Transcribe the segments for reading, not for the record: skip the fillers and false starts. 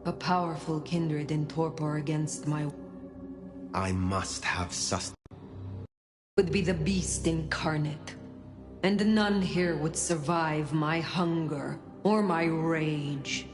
A powerful kindred in torpor against my... I must have would be the beast incarnate. And none here would survive my hunger or my rage.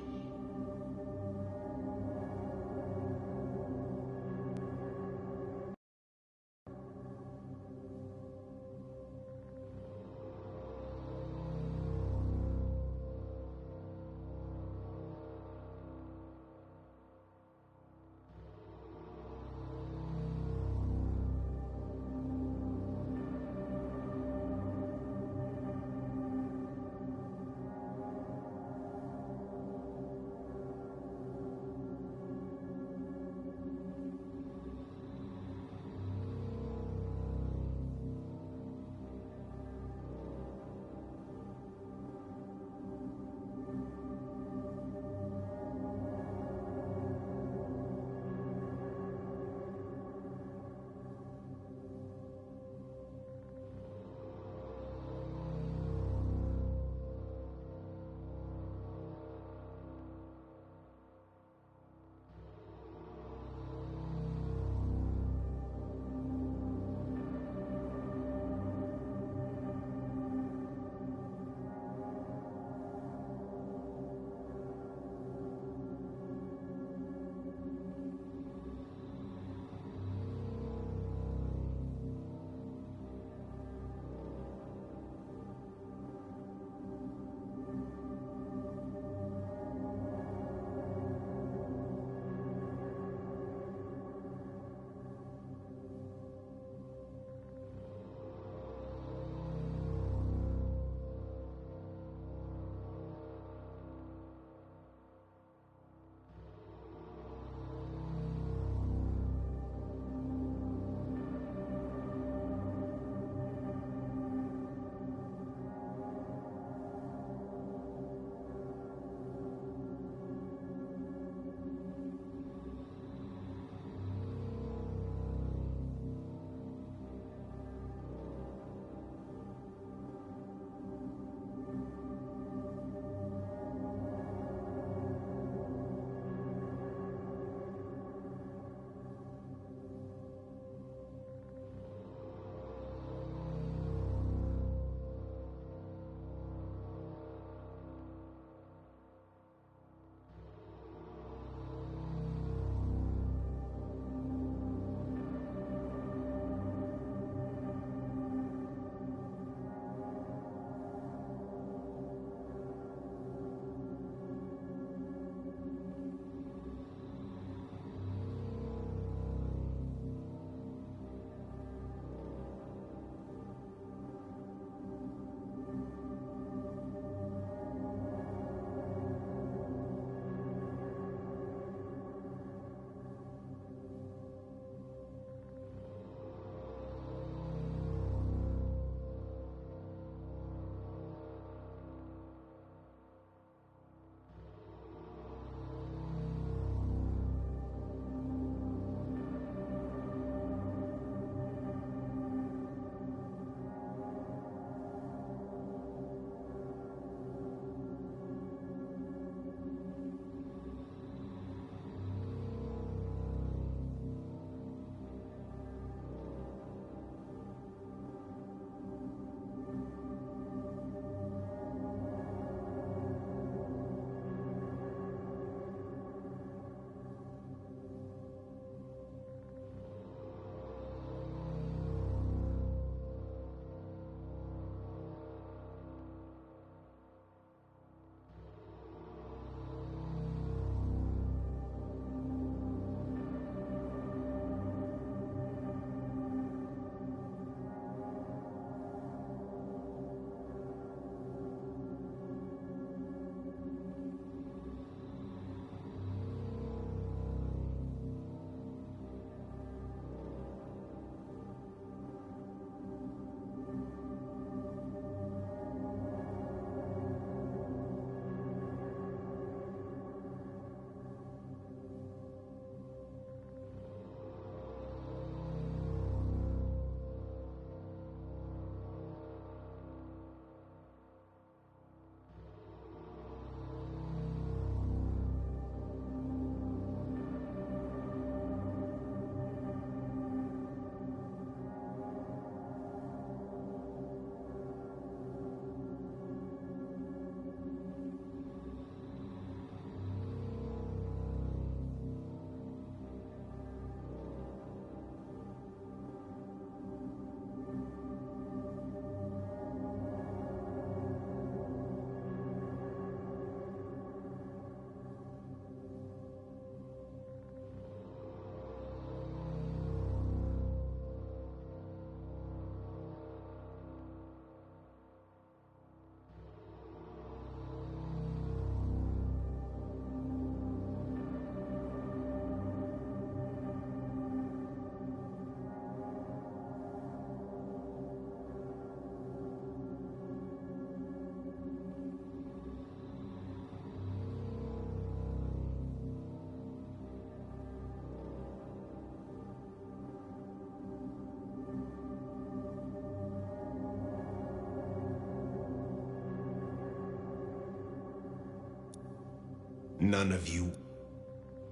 None of you...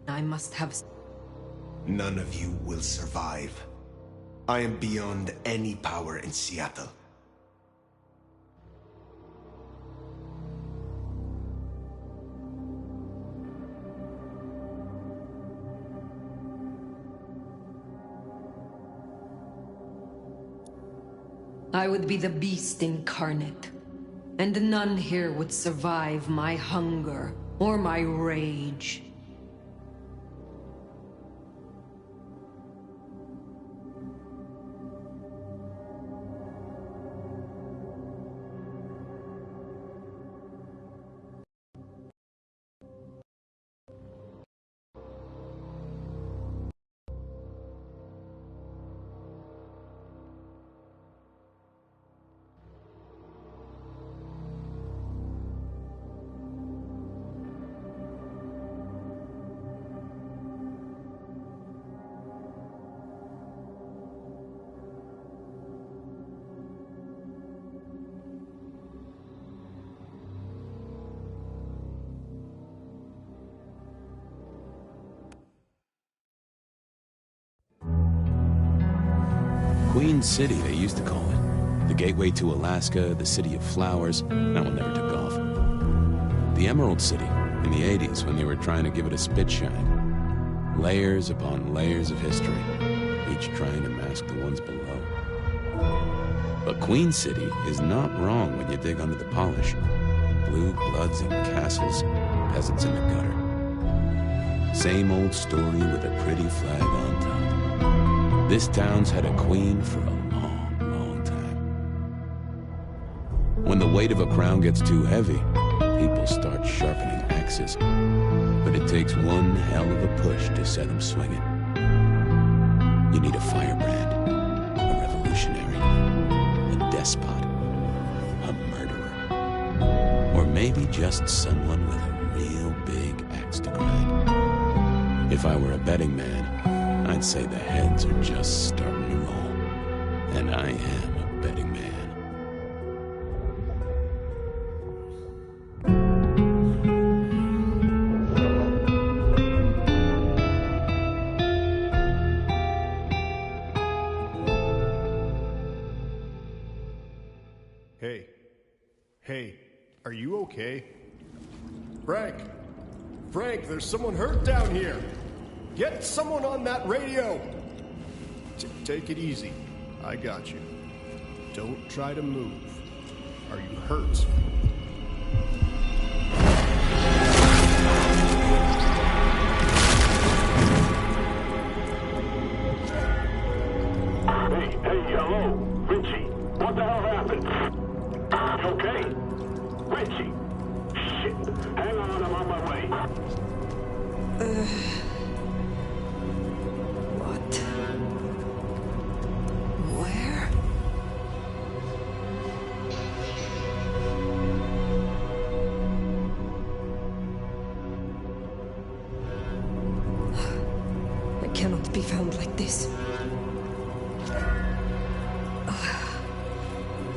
I must have... None of you will survive. I am beyond any power in Seattle. I would be the beast incarnate, and none here would survive my hunger or my rage. Queen City, they used to call it. The gateway to Alaska, the city of flowers. That one never took off. The Emerald City, in the 80s, when they were trying to give it a spit shine. Layers upon layers of history, each trying to mask the ones below. But Queen City is not wrong when you dig under the polish. Blue bloods and castles, peasants in the gutter. Same old story with a pretty flag on top. This town's had a queen for a long, long time. When the weight of a crown gets too heavy, people start sharpening axes. But it takes one hell of a push to set them swinging. You need a firebrand, a revolutionary, a despot, a murderer, or maybe just someone with a real big axe to grind. If I were a betting man, I'd say the heads are just starting to roll, and I am a betting man. Hey, are you okay? Frank, there's someone hurt down here. Get someone on that radio! Take it easy. I got you. Don't try to move. Are you hurt? Hey, hello? Richie, what the hell happened? You okay? Richie! Shit! Hang on, I'm on my way. What? Where? I cannot be found like this.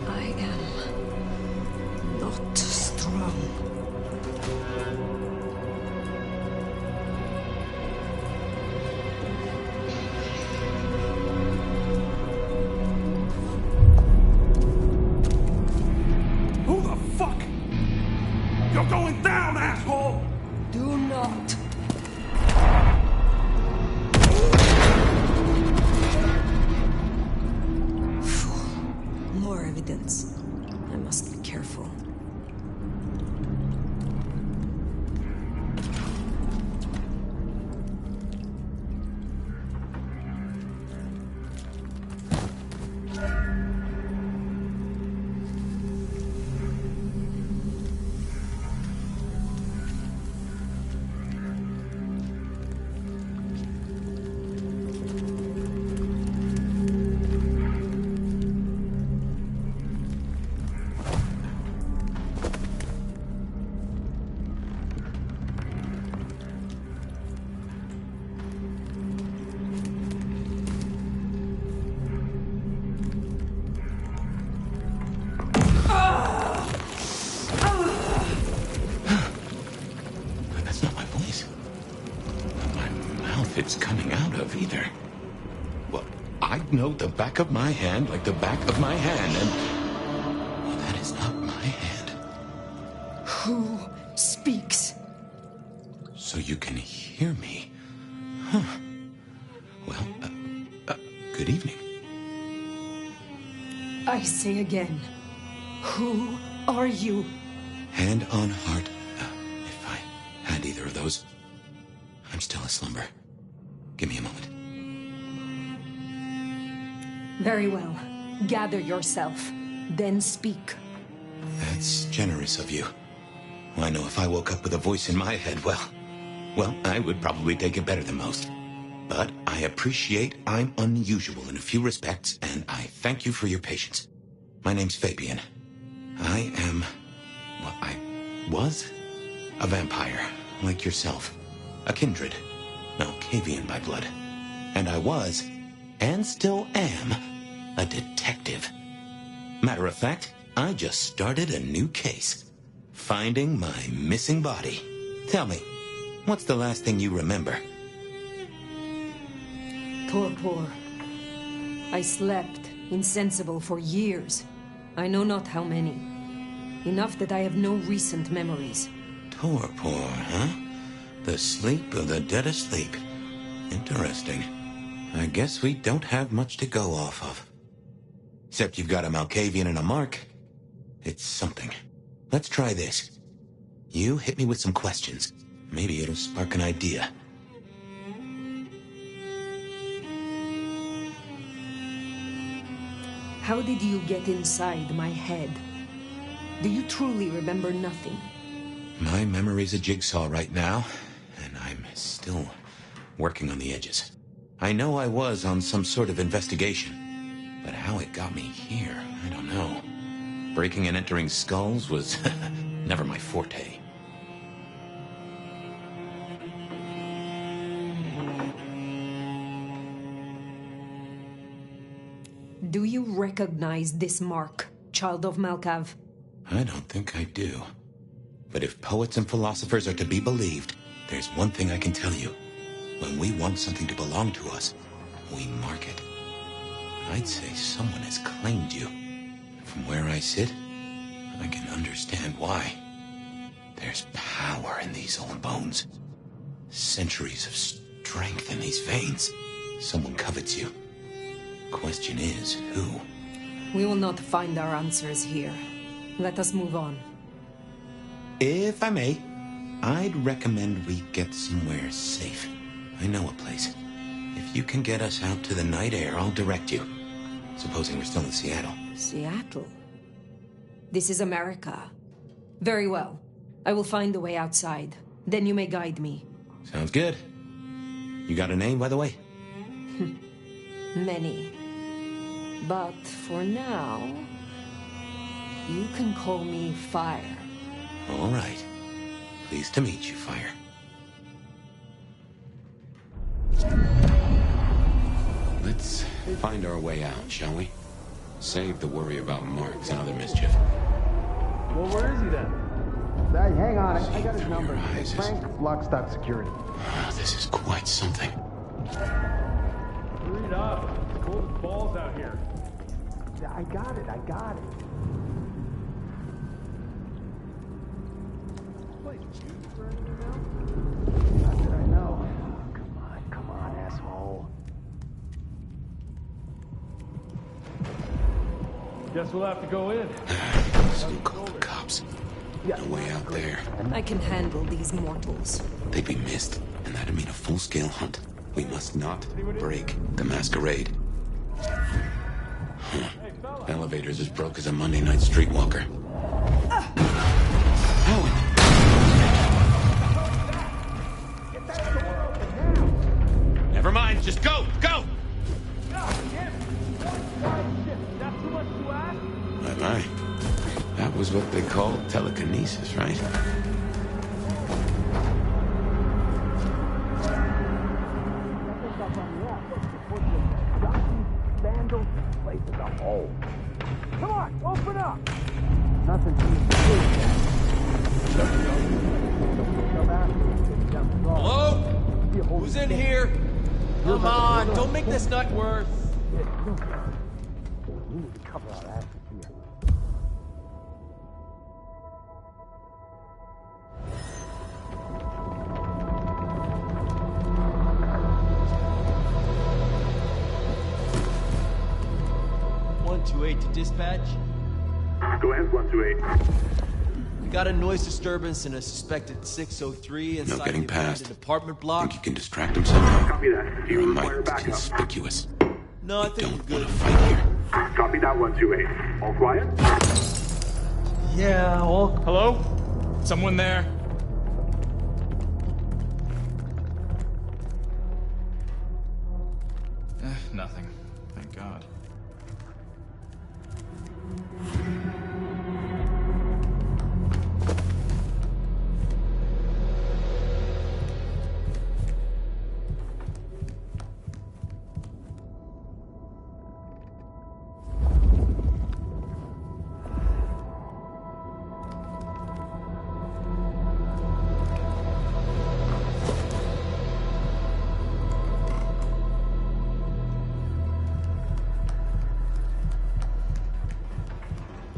I am not strong. Who the fuck? You're going down, asshole! Do not. I know the back of my hand like the back of my hand, and... Well, that is not my hand. Who speaks? So you can hear me. Huh. Well, good evening. I say again, who are you? Hand on heart. If I had either of those, I'm still aslumber. Give me a moment. Very well. Gather yourself, then speak. That's generous of you. I know if I woke up with a voice in my head, well, I would probably take it better than most. But I appreciate I'm unusual in a few respects, and I thank you for your patience. My name's Fabian. I was a vampire, like yourself. A kindred. Malkavian by blood. And I was, and still am, a detective. Matter of fact, I just started a new case. Finding my missing body. Tell me, what's the last thing you remember? Torpor. I slept, insensible for years. I know not how many. Enough that I have no recent memories. Torpor, huh? The sleep of the dead asleep. Interesting. I guess we don't have much to go off of. Except you've got a Malkavian and a mark. It's something. Let's try this. You hit me with some questions. Maybe it'll spark an idea. How did you get inside my head? Do you truly remember nothing? My memory's a jigsaw right now, and I'm still working on the edges. I know I was on some sort of investigation, but how it got me here, I don't know. Breaking and entering skulls was never my forte. Do you recognize this mark, child of Malkav? I don't think I do. But if poets and philosophers are to be believed, there's one thing I can tell you. When we want something to belong to us, we mark it. I'd say someone has claimed you. From where I sit, I can understand why. There's power in these old bones. Centuries of strength in these veins. Someone covets you. Question is, who? We will not find our answers here. Let us move on. If I may, I'd recommend we get somewhere safe. I know a place. If you can get us out to the night air, I'll direct you. Supposing we're still in Seattle. Seattle? This is America. Very well. I will find a way outside. Then you may guide me. Sounds good. You got a name, by the way? Many. But for now, you can call me Fire. All right. Pleased to meet you, Fire. Let's find our way out, shall we? Save the worry about marks and other mischief. Well, where is he then? Hey, hang on, I got his number. Frank, Lockstock Security. This is quite something. Hurry it up. It's cold as balls out here. I got it. Wait, you for anything now? Not that I know. Come on, asshole. Guess we'll have to go in. Still call the cops. No way out there. I can handle these mortals. They'd be missed, and that'd mean a full-scale hunt. We must not break the masquerade. Elevator's as broke as a Monday night streetwalker. Owen! Never mind, just go! Go! My. That was what they called telekinesis, right? Come on, open up! Nothing seems to Hello? Who's in here? Come on, don't make this night worse. We need to cover our asses here. To dispatch. Go ahead, 128. We got a noise disturbance in a suspected 603 inside No getting the past. abandoned apartment block. Think you can distract him somehow? Copy that. Do You're you a require mite backup? conspicuous. No, I I think don't we're want good. to fight here. Copy that, 128. All quiet? Yeah, all... Hello? Someone there? Nothing. Thank God.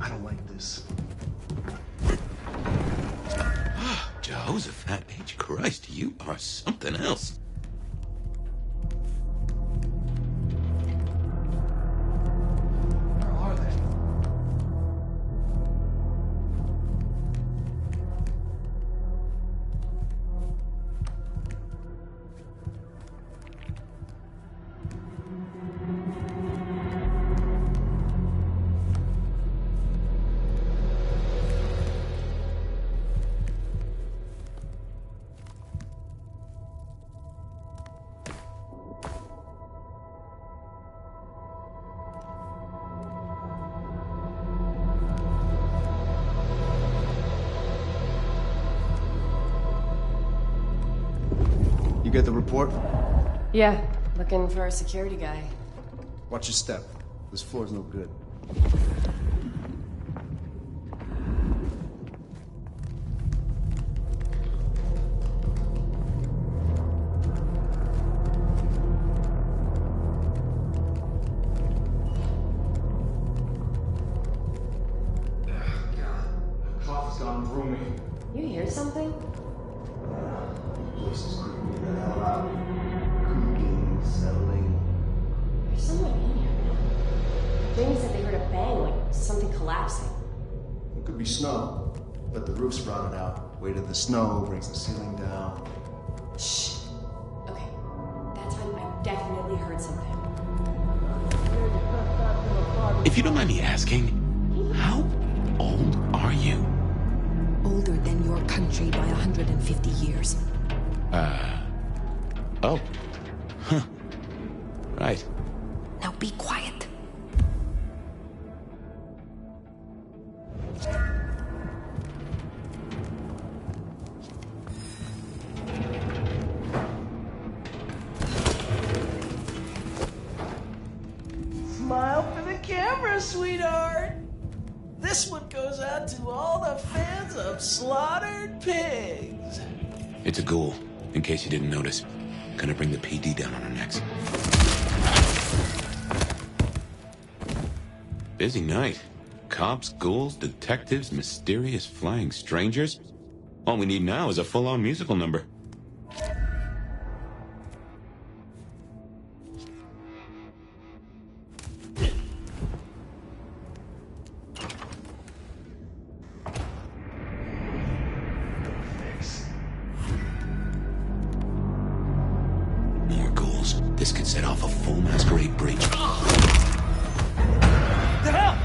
I don't like this. Jehoshaphat H. Christ, you are something else. Where are they? You get the report? Yeah, looking for a security guy. Watch your step. This floor's no good. Cough's gone roomy. You hear something? This is creeping me the hell out. Cooking, settling. There's someone in here, man. Jamie said they heard a bang, like something collapsing. It could be snow, but the roof's rotted out. Weight of the snow brings the ceiling down. Shh. Okay, that time I definitely heard something. If you don't mind me asking, how old are you? Older than your country by 150 years. Oh. Huh. Right. Now be quiet. Smile for the camera, sweetheart. This one goes out to all the fans of slaughtered pigs. It's a ghoul, in case you didn't notice. Gonna bring the PD down on our necks. Busy night. Cops, ghouls, detectives, mysterious flying strangers. All we need now is a full-on musical number. More ghouls. This could set off a full masquerade breach. The hell?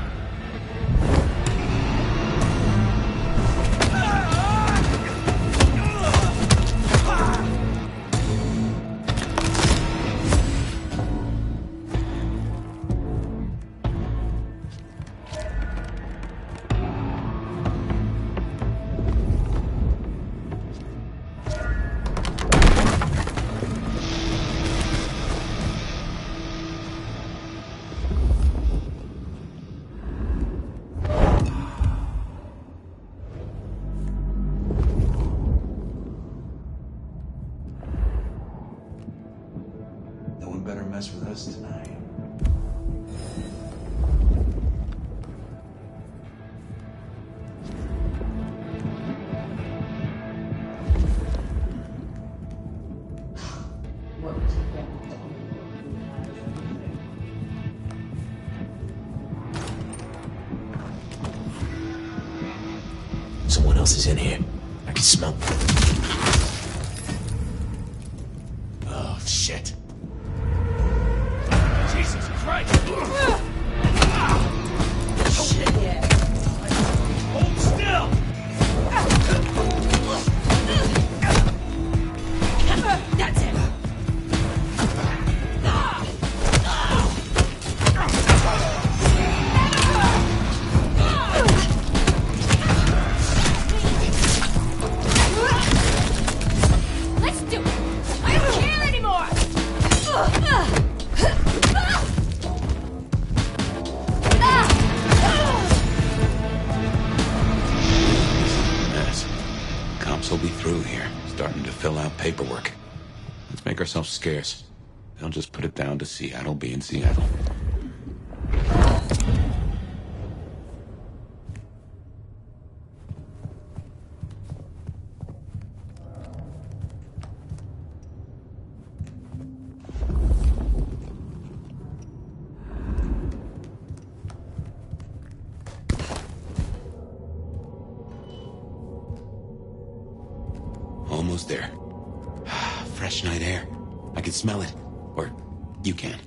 Someone else is in here. I can smell. Oh, shit. Jesus Christ! Shit! Hold still! That's it! Let's do it! I don't care anymore! Mess. Cops will be through here, starting to fill out paperwork. Let's make ourselves scarce. They'll just put it down to Seattle being Seattle. Almost there. Fresh night air. I can smell it. Or you can.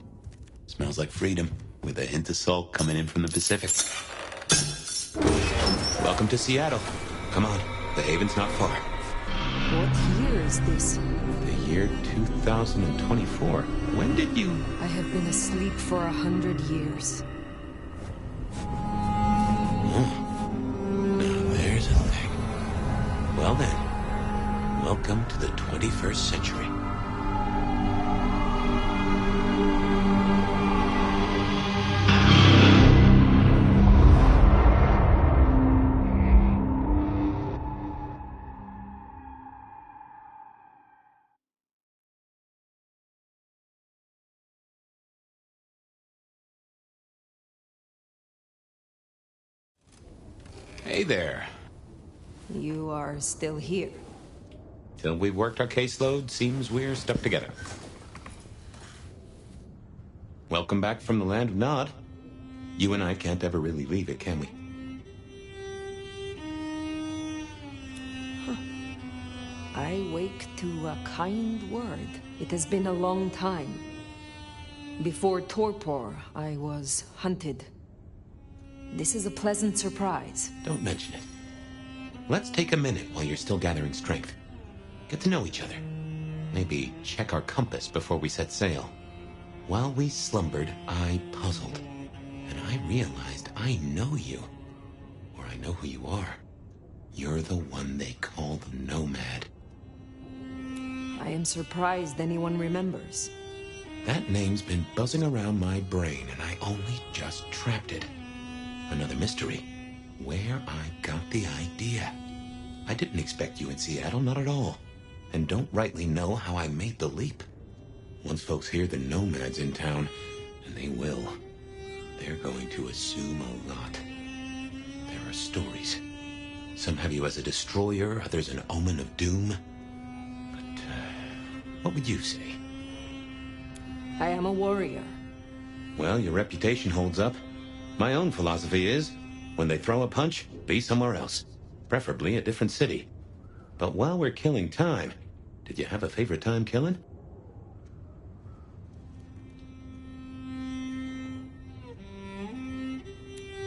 Smells like freedom, with a hint of salt coming in from the Pacific. Welcome to Seattle. Come on, the haven's not far. What year is this? The year 2024. When did you... I have been asleep for 100 years. Now there's a thing. Well then, welcome to the 21st century. Hey there. You are still here. Till we've worked our caseload, seems we're stuck together. Welcome back from the land of Nod. You and I can't ever really leave it, can we? I wake to a kind word. It has been a long time. Before Torpor, I was hunted. This is a pleasant surprise. Don't mention it. Let's take a minute while you're still gathering strength. Get to know each other. Maybe check our compass before we set sail. While we slumbered, I puzzled. And I realized I know you. Or I know who you are. You're the one they call the Nomad. I am surprised anyone remembers. That name's been buzzing around my brain, and I only just trapped it. Another mystery. Where I got the idea. I didn't expect you in Seattle, not at all. And don't rightly know how I made the leap. Once folks hear the Nomad's in town, and they will, they're going to assume a lot. There are stories. Some have you as a destroyer, others an omen of doom. But, what would you say? I am a warrior. Well, your reputation holds up. My own philosophy is, when they throw a punch, be somewhere else. Preferably a different city. But while we're killing time, did you have a favorite time killing?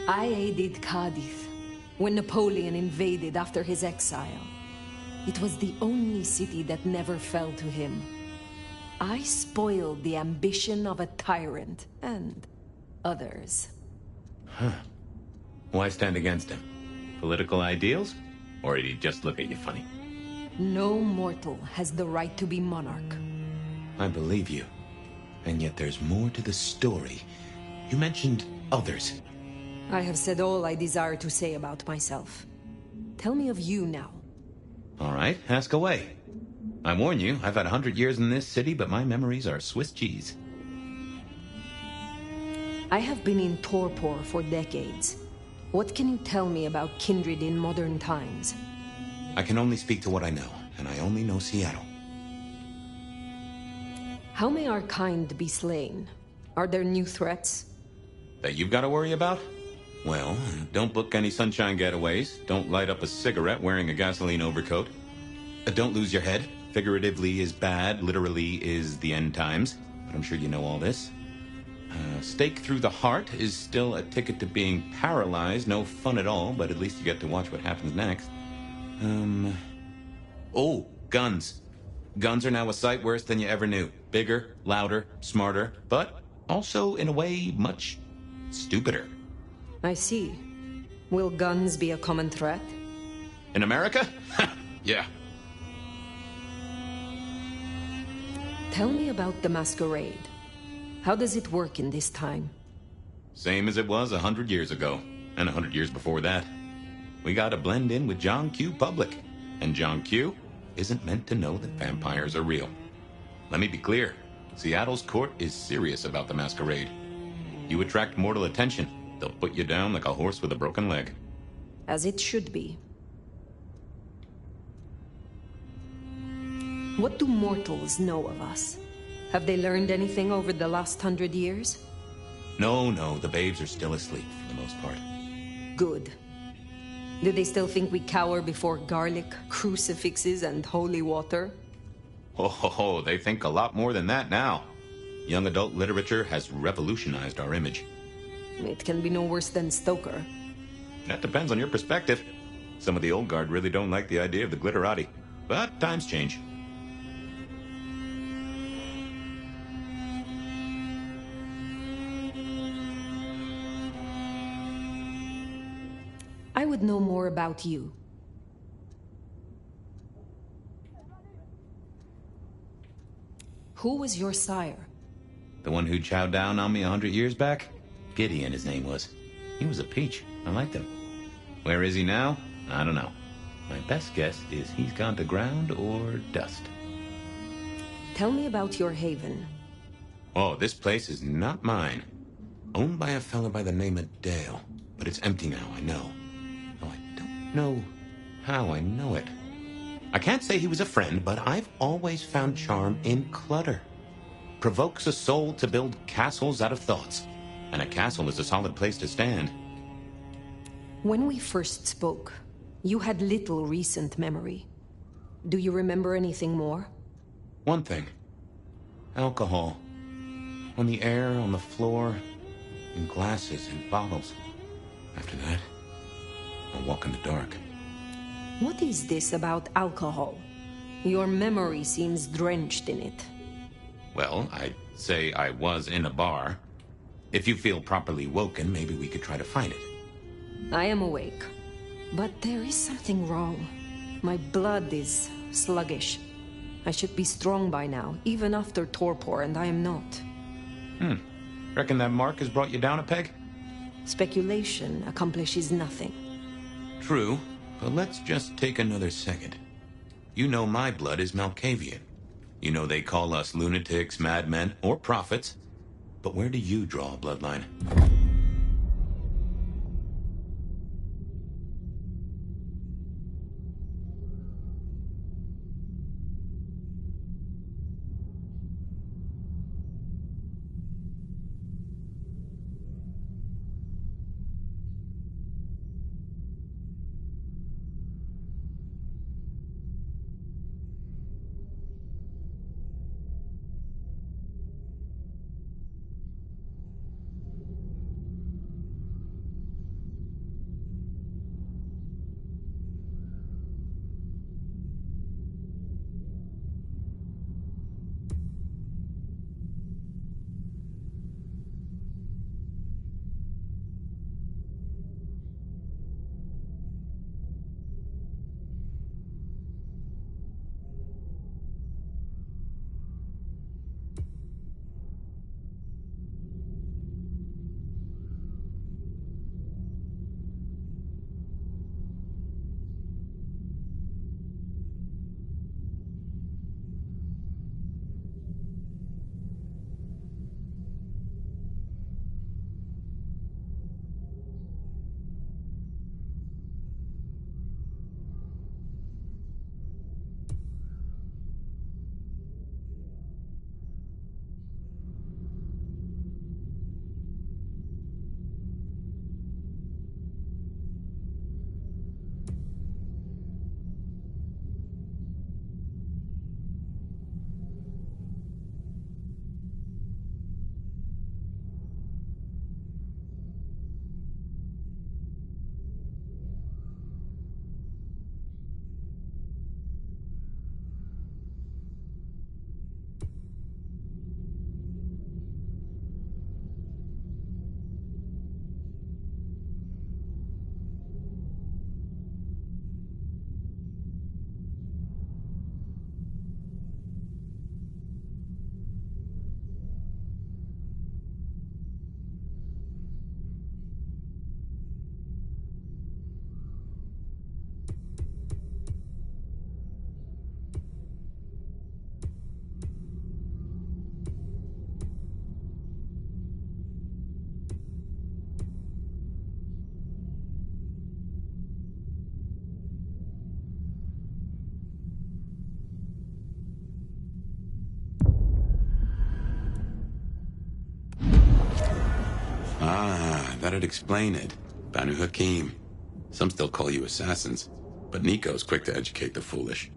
I aided Cardiff when Napoleon invaded after his exile. It was the only city that never fell to him. I spoiled the ambition of a tyrant and others. Huh. Why stand against him? Political ideals? Or did he just look at you funny? No mortal has the right to be monarch. I believe you. And yet there's more to the story. You mentioned others. I have said all I desire to say about myself. Tell me of you now. All right, ask away. I warn you, I've had 100 years in this city, but my memories are Swiss cheese. I have been in Torpor for decades. What can you tell me about kindred in modern times? I can only speak to what I know, and I only know Seattle. How may our kind be slain? Are there new threats? That you've got to worry about? Well, don't book any sunshine getaways. Don't light up a cigarette wearing a gasoline overcoat. Don't lose your head. Figuratively is bad, literally is the end times. But I'm sure you know all this. Stake through the heart is still a ticket to being paralyzed. No fun at all, but at least you get to watch what happens next. Oh, guns. Guns are now a sight worse than you ever knew. Bigger, louder, smarter, but also, in a way, much stupider. I see. Will guns be a common threat? In America? Yeah. Tell me about the masquerade. How does it work in this time? Same as it was 100 years ago, and 100 years before that. We gotta blend in with John Q. Public, and John Q. isn't meant to know that vampires are real. Let me be clear. Seattle's court is serious about the masquerade. You attract mortal attention, they'll put you down like a horse with a broken leg. As it should be. What do mortals know of us? Have they learned anything over the last 100 years? No, the babes are still asleep for the most part. Good. Do they still think we cower before garlic, crucifixes, and holy water? Oh, they think a lot more than that now. Young adult literature has revolutionized our image. It can be no worse than Stoker. That depends on your perspective. Some of the old guard really don't like the idea of the glitterati. But times change. I would know more about you. Who was your sire? The one who chowed down on me 100 years back? Gideon, his name was. He was a peach. I liked him. Where is he now? I don't know. My best guess is he's gone to ground or dust. Tell me about your haven. Oh, this place is not mine. Owned by a fellow by the name of Dale. But it's empty now, I know. Though I don't know how I know it. I can't say he was a friend, but I've always found charm in clutter. Provokes a soul to build castles out of thoughts. And a castle is a solid place to stand. When we first spoke, you had little recent memory. Do you remember anything more? One thing. Alcohol. On the air, on the floor, in glasses, in bottles. After that, I'll walk in the dark. What is this about alcohol? Your memory seems drenched in it. Well, I'd say I was in a bar. If you feel properly woken, maybe we could try to find it. I am awake. But there is something wrong. My blood is sluggish. I should be strong by now, even after torpor, and I am not. Reckon that mark has brought you down a peg? Speculation accomplishes nothing. True, but let's just take another second. You know my blood is Malkavian. You know they call us lunatics, madmen, or prophets. But where do you draw a bloodline? Ah, that'd explain it. Banu Hakim. Some still call you assassins, but Nico's quick to educate the foolish.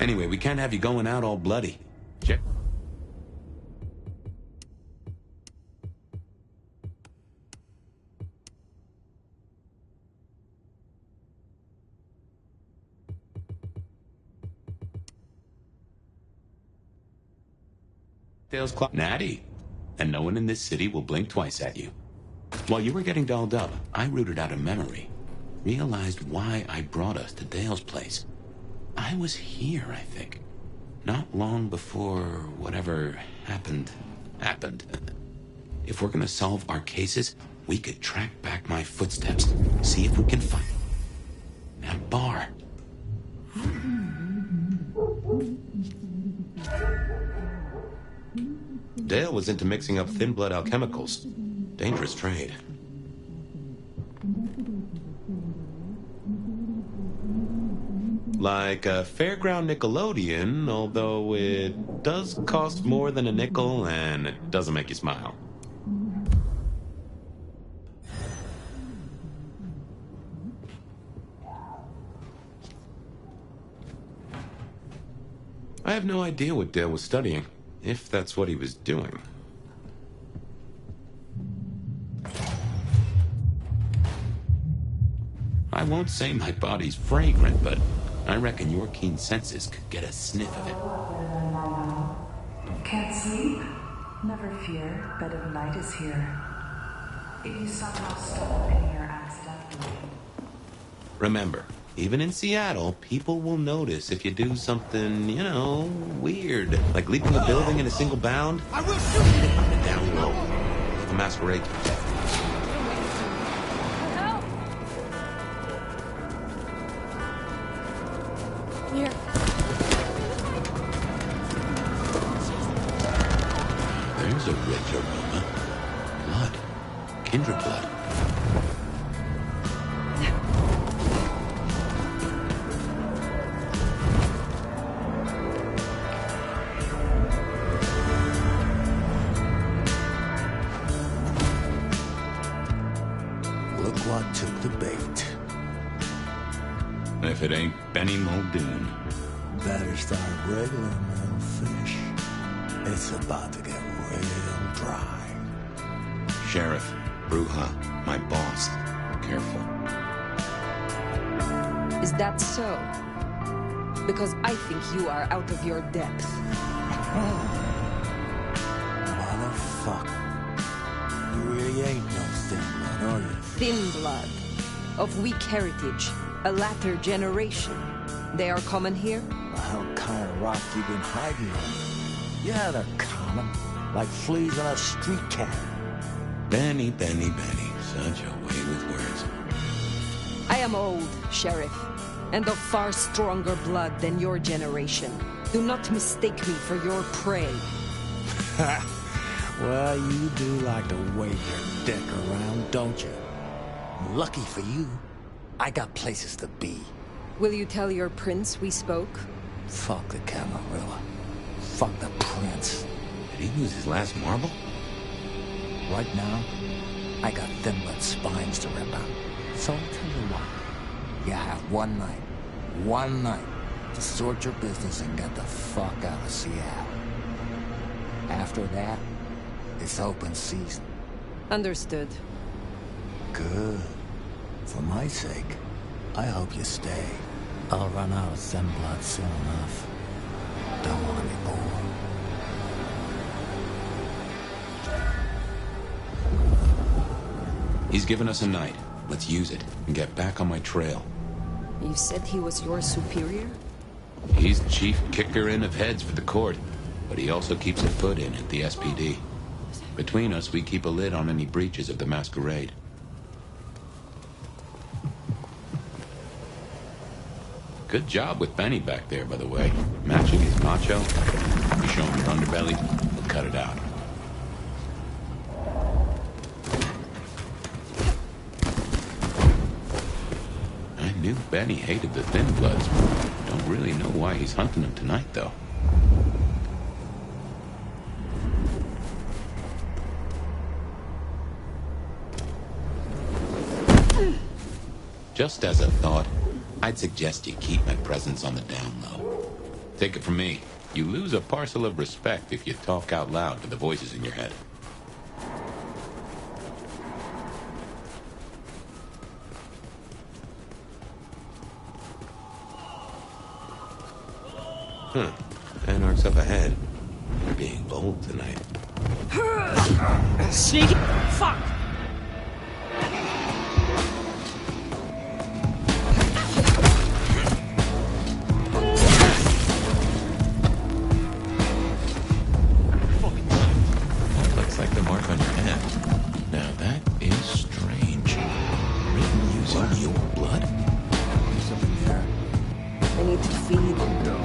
Anyway, we can't have you going out all bloody. Check. Dale's clock. Natty. And no one in this city will blink twice at you. While you were getting dolled up, I rooted out a memory. Realized why I brought us to Dale's place. I was here, I think. Not long before whatever happened. If we're gonna solve our cases, we could track back my footsteps. See if we can find that bar. Dale was into mixing up thin blood alchemicals. Dangerous trade. Like a fairground Nickelodeon, although it does cost more than a nickel and it doesn't make you smile. I have no idea what Dale was studying, if that's what he was doing. I won't say my body's fragrant, but I reckon your keen senses could get a sniff of it. Can't sleep? Never fear, bed of night is here. If you somehow stumble in here accidentally. Remember, even in Seattle, people will notice if you do something, weird. Like leaping a building in a single bound. I will shoot! Down low. The masquerade. Here. There's a rich aroma. Blood. Kindred blood. Look what took the bait. If it ain't Benny Muldoon. Better start wriggling, little fish. It's about to get real dry. Sheriff, Bruja, my boss. Careful. Is that so? Because I think you are out of your depth. Motherfucker. You really ain't no thin blood, are you? Thin blood. Of weak heritage. A latter generation. They are common here? The hell kind of rock you been hiding on? Yeah, they're common. Like fleas on a street cat. Benny. Such a way with words. I am old, Sheriff, and of far stronger blood than your generation. Do not mistake me for your prey. Well, you do like to wave your dick around, don't you? Lucky for you, I got places to be. Will you tell your prince we spoke? Fuck the Camarilla. Fuck the prince. Did he lose his last marble? Right now, I got thin blood spines to rip out. So I'll tell you what. You have one night to sort your business and get the fuck out of Seattle. After that, it's open season. Understood. Good. For my sake, I hope you stay. I'll run out of thin blood soon enough. Don't want to be bored. He's given us a night. Let's use it and get back on my trail. You said he was your superior? He's chief kicker in of heads for the court, but he also keeps a foot in at the SPD. Between us, we keep a lid on any breaches of the masquerade. Good job with Benny back there, by the way. Matching his macho. You show him your underbelly, we'll cut it out. I knew Benny hated the Thin Bloods. Don't really know why he's hunting them tonight, though. Just as a thought, I'd suggest you keep my presence on the down low. Take it from me, you lose a parcel of respect if you talk out loud to the voices in your head. Huh. Anarch's up ahead. You're being bold tonight. Sneaky. Fuck! Looks like the mark on your hand. Now that is strange. Written using your blood? Something there. I need to feed them.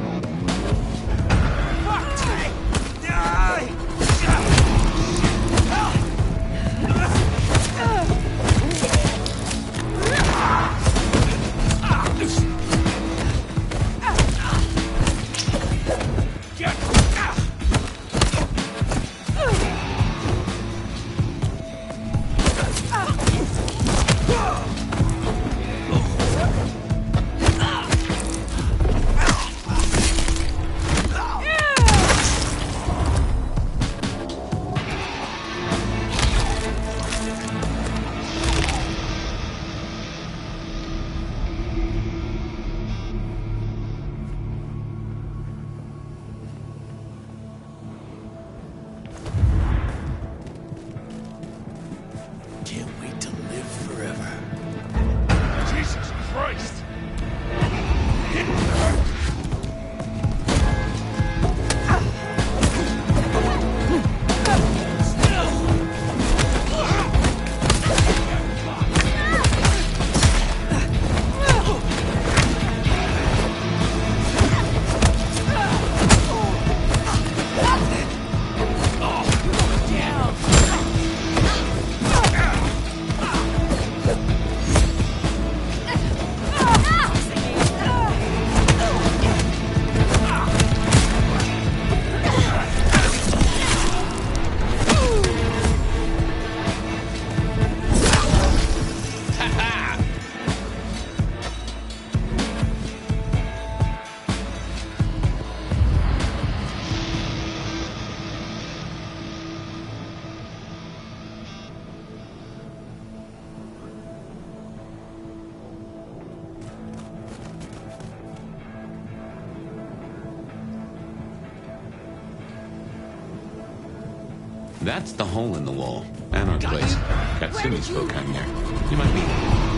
That's the hole in the wall. Anarch place. Katsumi's folk hang there. You might meet him.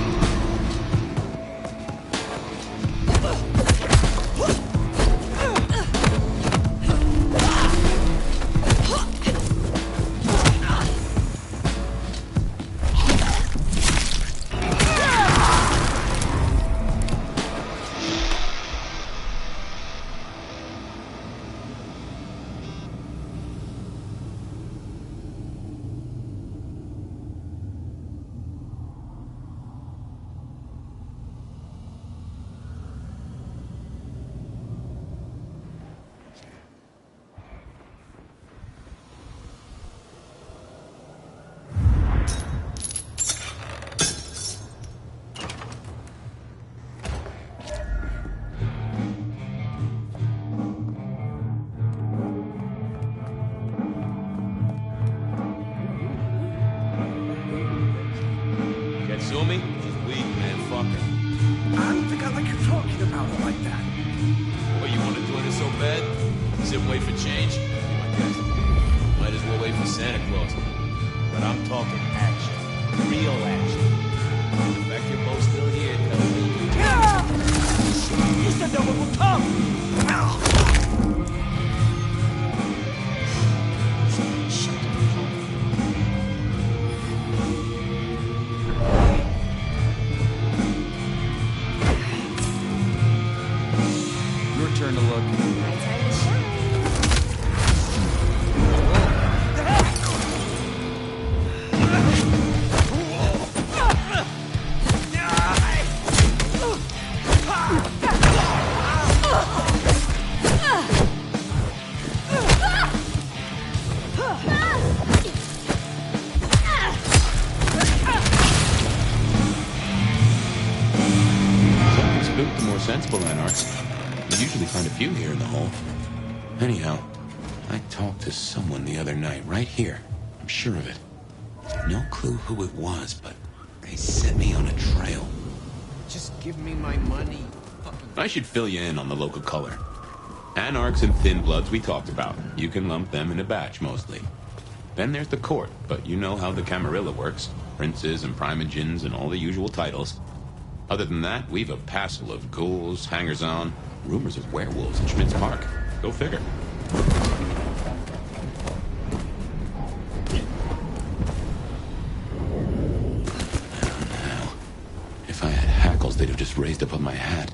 Katsumi? She's weak, man. Fuck her. I don't think I like you talking about her like that. What, you want to join us so bad? Sit and wait for change? Be my guest. Might as well wait for Santa Claus. But I'm talking action. Real action. The fact you're both still here tells me You said no one would come! sensible anarchs. You usually find a few here in the hole. Anyhow, I talked to someone the other night, right here. I'm sure of it. No clue who it was, but they set me on a trail. Just give me my money. I should fill you in on the local color. Anarchs and Thin Bloods we talked about. You can lump them in a batch, mostly. Then there's the court, but you know how the Camarilla works. Princes and primogens and all the usual titles. Other than that, we've a passel of ghouls, hangers-on, rumors of werewolves in Schmidt's Park. Go figure. Now, if I had hackles, they'd have just raised up on my hat.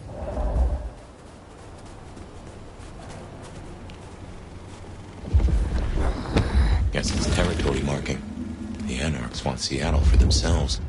Guess it's territory marking. The Anarchs want Seattle for themselves.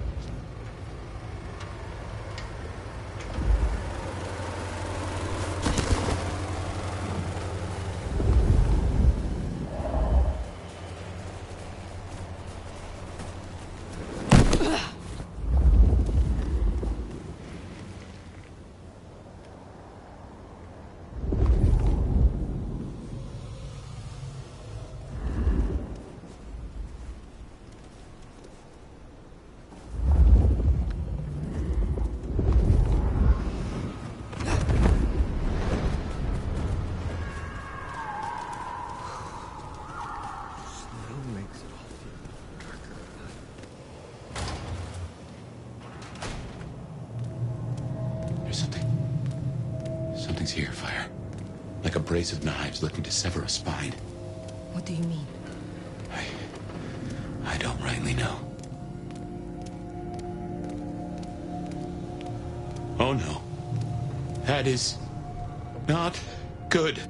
Something's here, Fire. Like a brace of knives looking to sever a spine. What do you mean? I don't rightly know. Oh no. That is not good.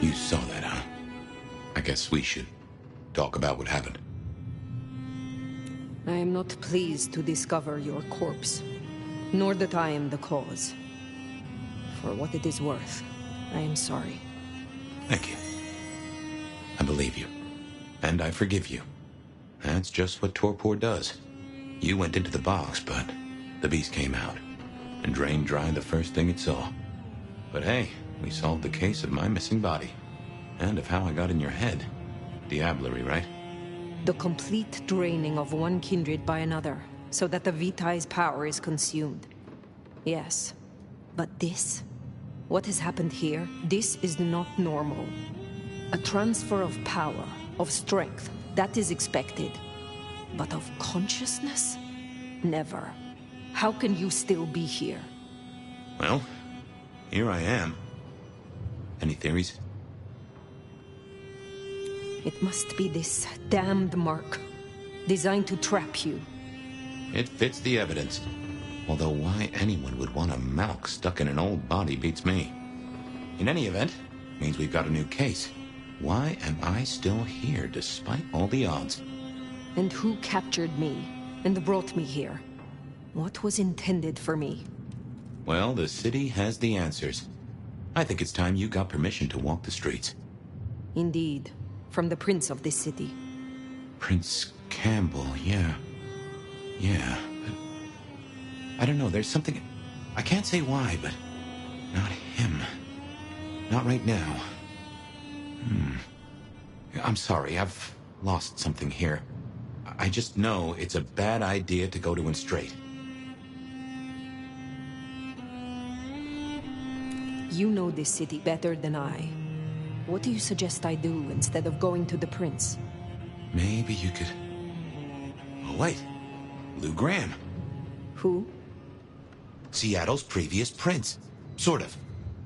You saw that, huh? I guess we should talk about what happened. I am not pleased to discover your corpse, nor that I am the cause. For what it is worth, I am sorry. Thank you. I believe you. And I forgive you. That's just what torpor does. You went into the box, but the beast came out and drained dry the first thing it saw. But hey, we solved the case of my missing body. And of how I got in your head. Diablerie, right? The complete draining of one kindred by another, so that the Vitae's power is consumed. Yes. But this? What has happened here? This is not normal. A transfer of power, of strength, that is expected. But of consciousness? Never. How can you still be here? Well, here I am. Any theories? It must be this damned mark, designed to trap you. It fits the evidence. Although why anyone would want a Malk stuck in an old body beats me. In any event, means we've got a new case. Why am I still here despite all the odds? And who captured me and brought me here? What was intended for me? Well, the city has the answers. I think it's time you got permission to walk the streets. Indeed. From the prince of this city. Prince Campbell, yeah. Yeah, but... I don't know, there's something... I can't say why, but... Not him. Not right now. I'm sorry, I've lost something here. I just know it's a bad idea to go to him straight. You know this city better than I. What do you suggest I do instead of going to the prince? Maybe you could... Oh, wait. Lou Graham. Who? Seattle's previous prince. Sort of.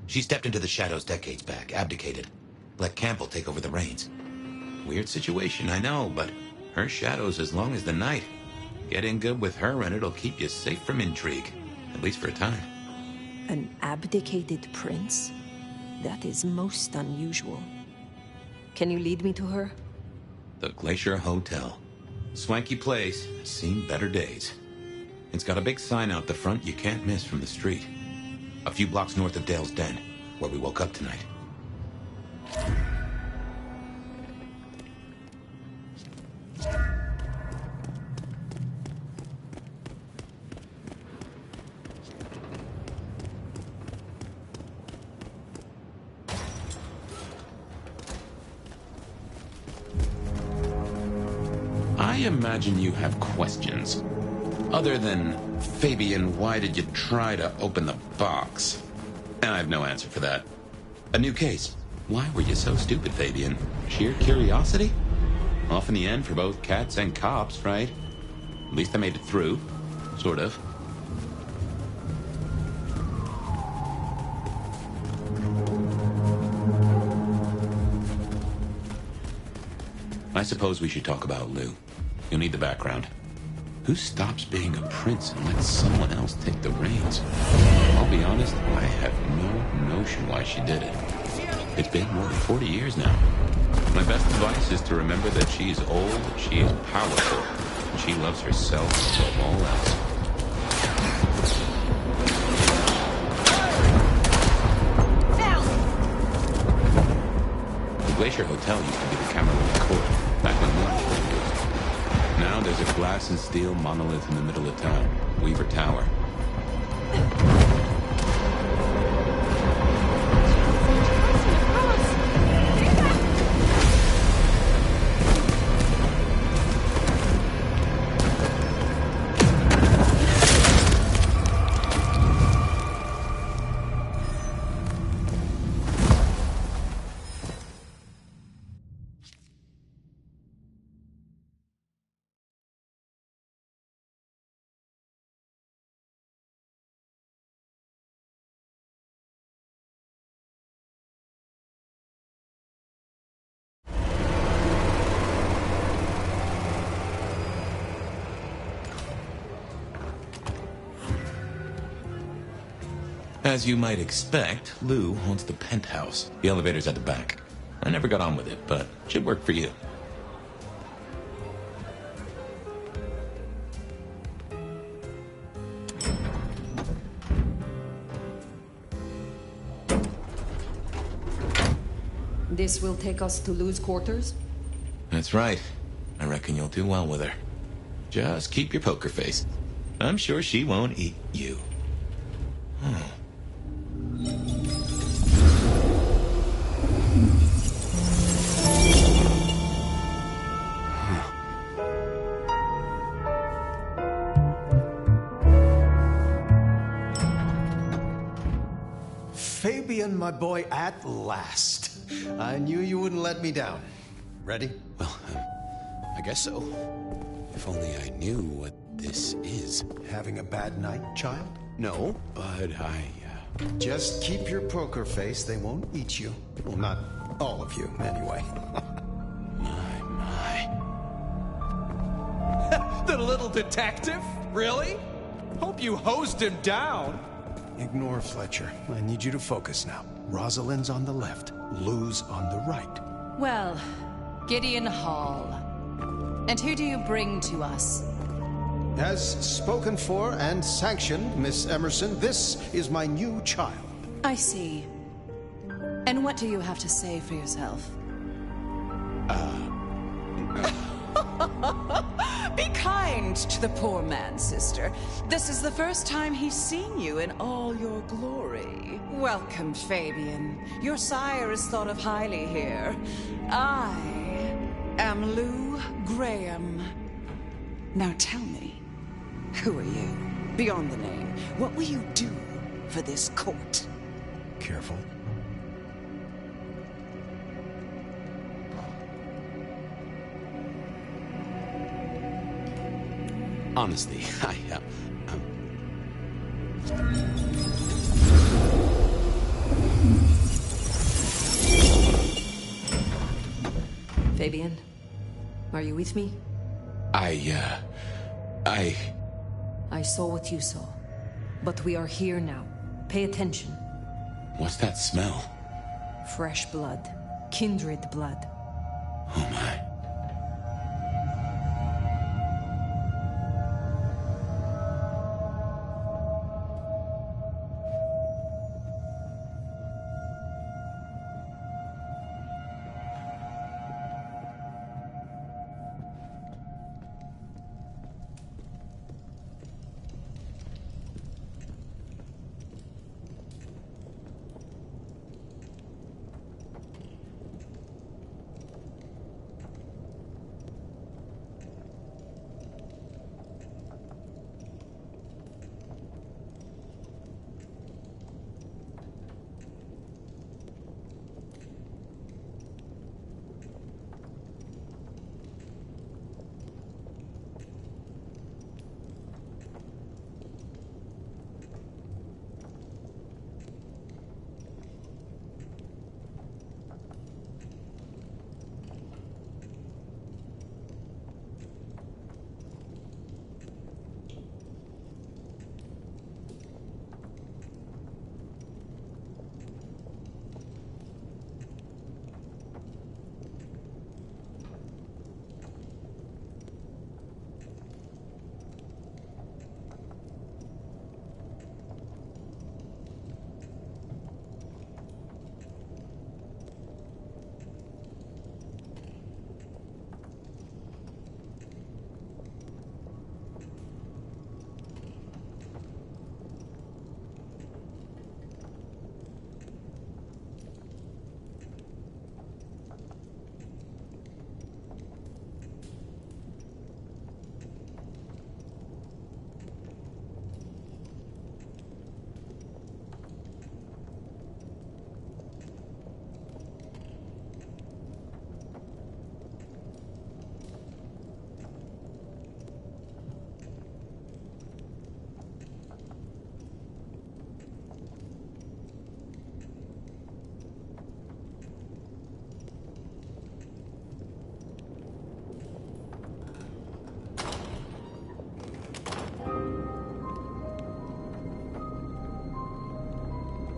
She stepped into the shadows decades back, abdicated. Let Campbell take over the reins. Weird situation, I know, but her shadow's as long as the night. Get in good with her and it'll keep you safe from intrigue. At least for a time. An abdicated prince? That is most unusual. Can you lead me to her? The Glacier Hotel. Swanky place, seen better days. It's got a big sign out the front you can't miss from the street. A few blocks north of Dale's Den, where we woke up tonight. I imagine you have questions. Other than, Fabian, why did you try to open the box? I have no answer for that. A new case. Why were you so stupid, Fabian? Sheer curiosity? Off in the end for both cats and cops, right? At least I made it through. Sort of. I suppose we should talk about Lou. You'll need the background. Who stops being a prince and lets someone else take the reins? I'll be honest, I have no notion why she did it. It's been more than 40 years now. My best advice is to remember that she is old, she is powerful, and she loves herself above all else. The Glacier Hotel used to be the Camerone Court, back when Moon was used. Now there's a glass and steel monolith in the middle of town, Weaver Tower. As you might expect, Lou owns the penthouse. The elevator's at the back. I never got on with it, but it should work for you. This will take us to Lou's quarters? That's right. I reckon you'll do well with her. Just keep your poker face. I'm sure she won't eat you. Fabian, my boy, at last. I knew you wouldn't let me down. Ready? Well, I guess so. If only I knew what this is. Having a bad night, child? No. But Just keep your poker face. They won't eat you. Well, not all of you, anyway. The little detective? Really? Hope you hosed him down. Ignore Fletcher. I need you to focus now. Rosalind's on the left. Lou's on the right. Well, Gideon Hall. And who do you bring to us? As spoken for and sanctioned, Miss Emerson, this is my new child. I see. And what do you have to say for yourself? Be kind to the poor man, sister. This is the first time he's seen you in all your glory. Welcome, Fabian. Your sire is thought of highly here. I am Lou Graham. Now tell me, who are you? Beyond the name, what will you do for this court? Careful. honestly, Fabian, are you with me? I saw what you saw. But we are here now. Pay attention. What's that smell? Fresh blood. Kindred blood. Oh my.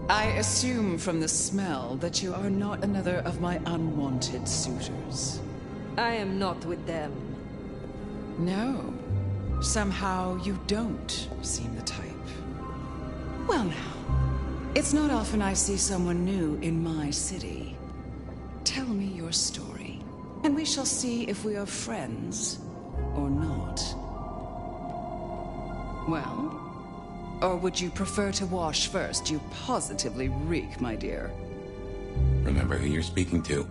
I assume from the smell that you are not another of my unwanted suitors. I am not with them. No. Somehow you don't seem the type. Well now, it's not often I see someone new in my city. Tell me your story, and we shall see if we are friends or not. Well? Or would you prefer to wash first? You positively reek, my dear. Remember who you're speaking to.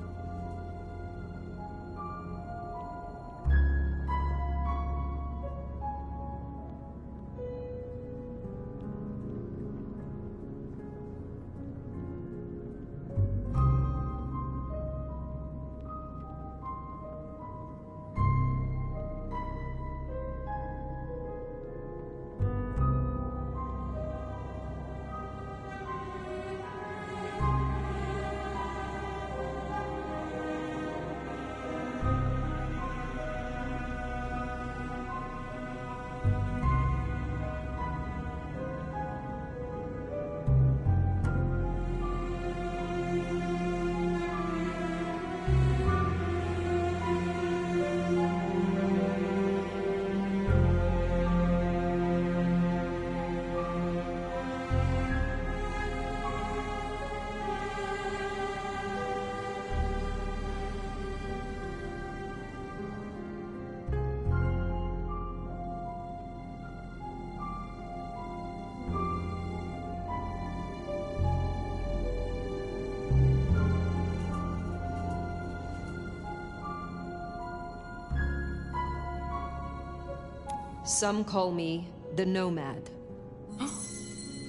Some call me the Nomad.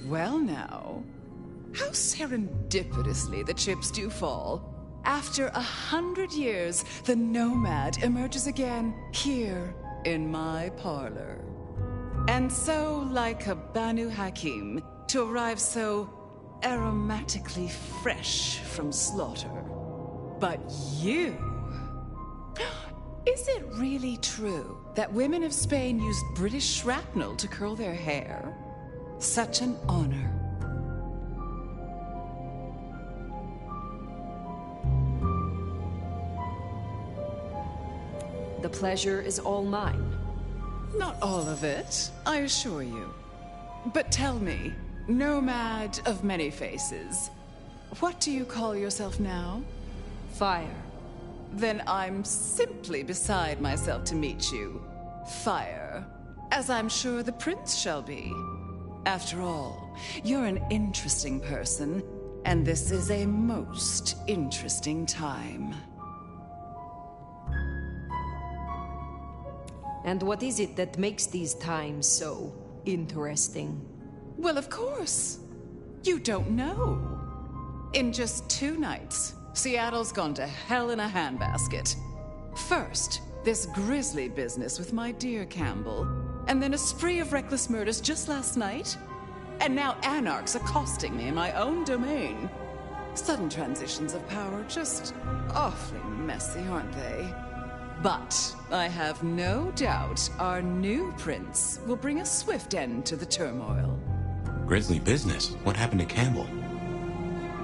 Well now, how serendipitously the chips do fall. After 100 years, the Nomad emerges again here in my parlor. And so, like a Banu Hakim, to arrive so aromatically fresh from slaughter. But you, Is it really true that women of Spain used British shrapnel to curl their hair? Such an honor. The pleasure is all mine. Not all of it, I assure you. But tell me, nomad of many faces, what do you call yourself now? Fire. Then I'm simply beside myself to meet you. Fire. As I'm sure the prince shall be. After all, you're an interesting person, and this is a most interesting time. And what is it that makes these times so interesting? Well, of course. You don't know. In just 2 nights, Seattle's gone to hell in a handbasket. First, this grisly business with my dear Campbell, and then a spree of reckless murders just last night, and now anarchs accosting me in my own domain. Sudden transitions of power, just awfully messy, aren't they? But I have no doubt our new prince will bring a swift end to the turmoil. Grisly business? What happened to Campbell?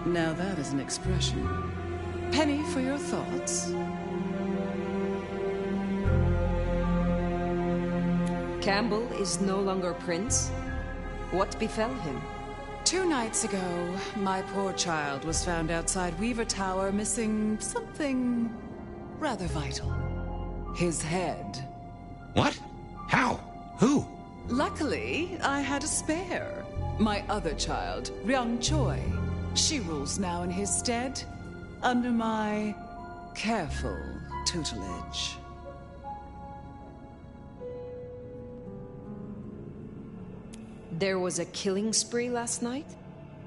Now that is an expression. Penny for your thoughts. Campbell is no longer prince? What befell him? 2 nights ago, my poor child was found outside Weaver Tower missing something rather vital. His head. What? How? Who? Luckily, I had a spare. My other child, Ryung Choi. She rules now in his stead, under my careful tutelage. There was a killing spree last night?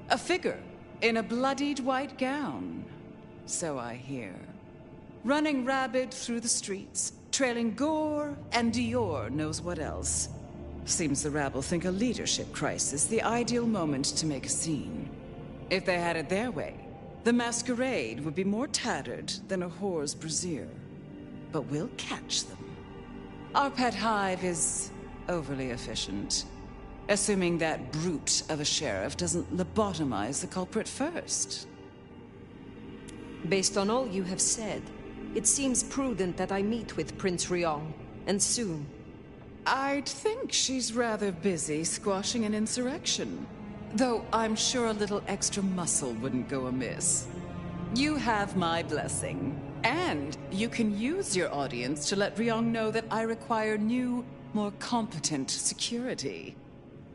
A figure in a bloodied white gown. So I hear. Running rabid through the streets, trailing gore and Dior knows what else. Seems the rabble think a leadership crisis the ideal moment to make a scene. If they had it their way, the masquerade would be more tattered than a whore's brassiere. But we'll catch them. Our pet hive is overly efficient, assuming that brute of a sheriff doesn't lobotomize the culprit first. Based on all you have said, it seems prudent that I meet with Prince Ryong, and soon. I'd think she's rather busy squashing an insurrection. Though I'm sure a little extra muscle wouldn't go amiss. You have my blessing. And you can use your audience to let Ryong know that I require new, more competent security.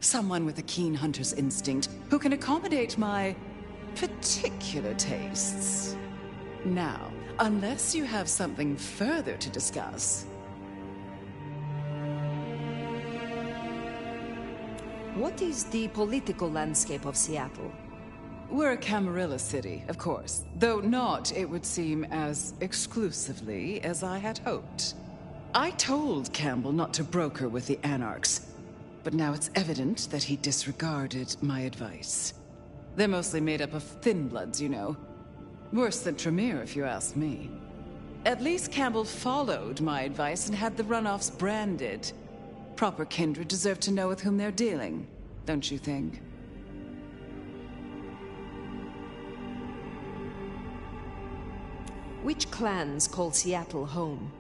Someone with a keen hunter's instinct who can accommodate my particular tastes. Now, unless you have something further to discuss. What is the political landscape of Seattle? We're a Camarilla city, of course, though not, it would seem, as exclusively as I had hoped. I told Campbell not to broker with the anarchs, but now it's evident that he disregarded my advice. They're mostly made up of thin bloods, you know. Worse than Tremere, if you ask me. At least Campbell followed my advice and had the runoffs branded. Proper kindred deserve to know with whom they're dealing, don't you think? Which clans call Seattle home?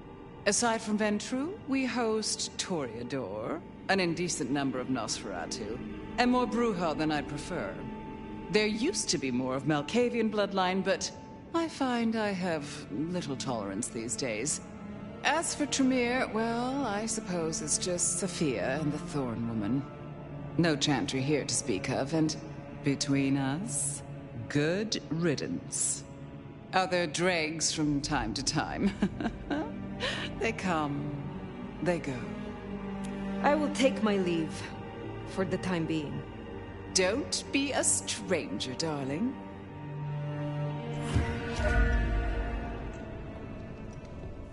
Aside from Ventru, we host Toreador, an indecent number of Nosferatu, and more Bruja than I'd prefer. There used to be more of Malkavian bloodline, but I find I have little tolerance these days. As for Tremere, well, I suppose it's just Sophia and the Thorn Woman. No Chantry here to speak of, and between us, good riddance. Other dregs from time to time. They come, they go. I will take my leave, for the time being. Don't be a stranger, darling.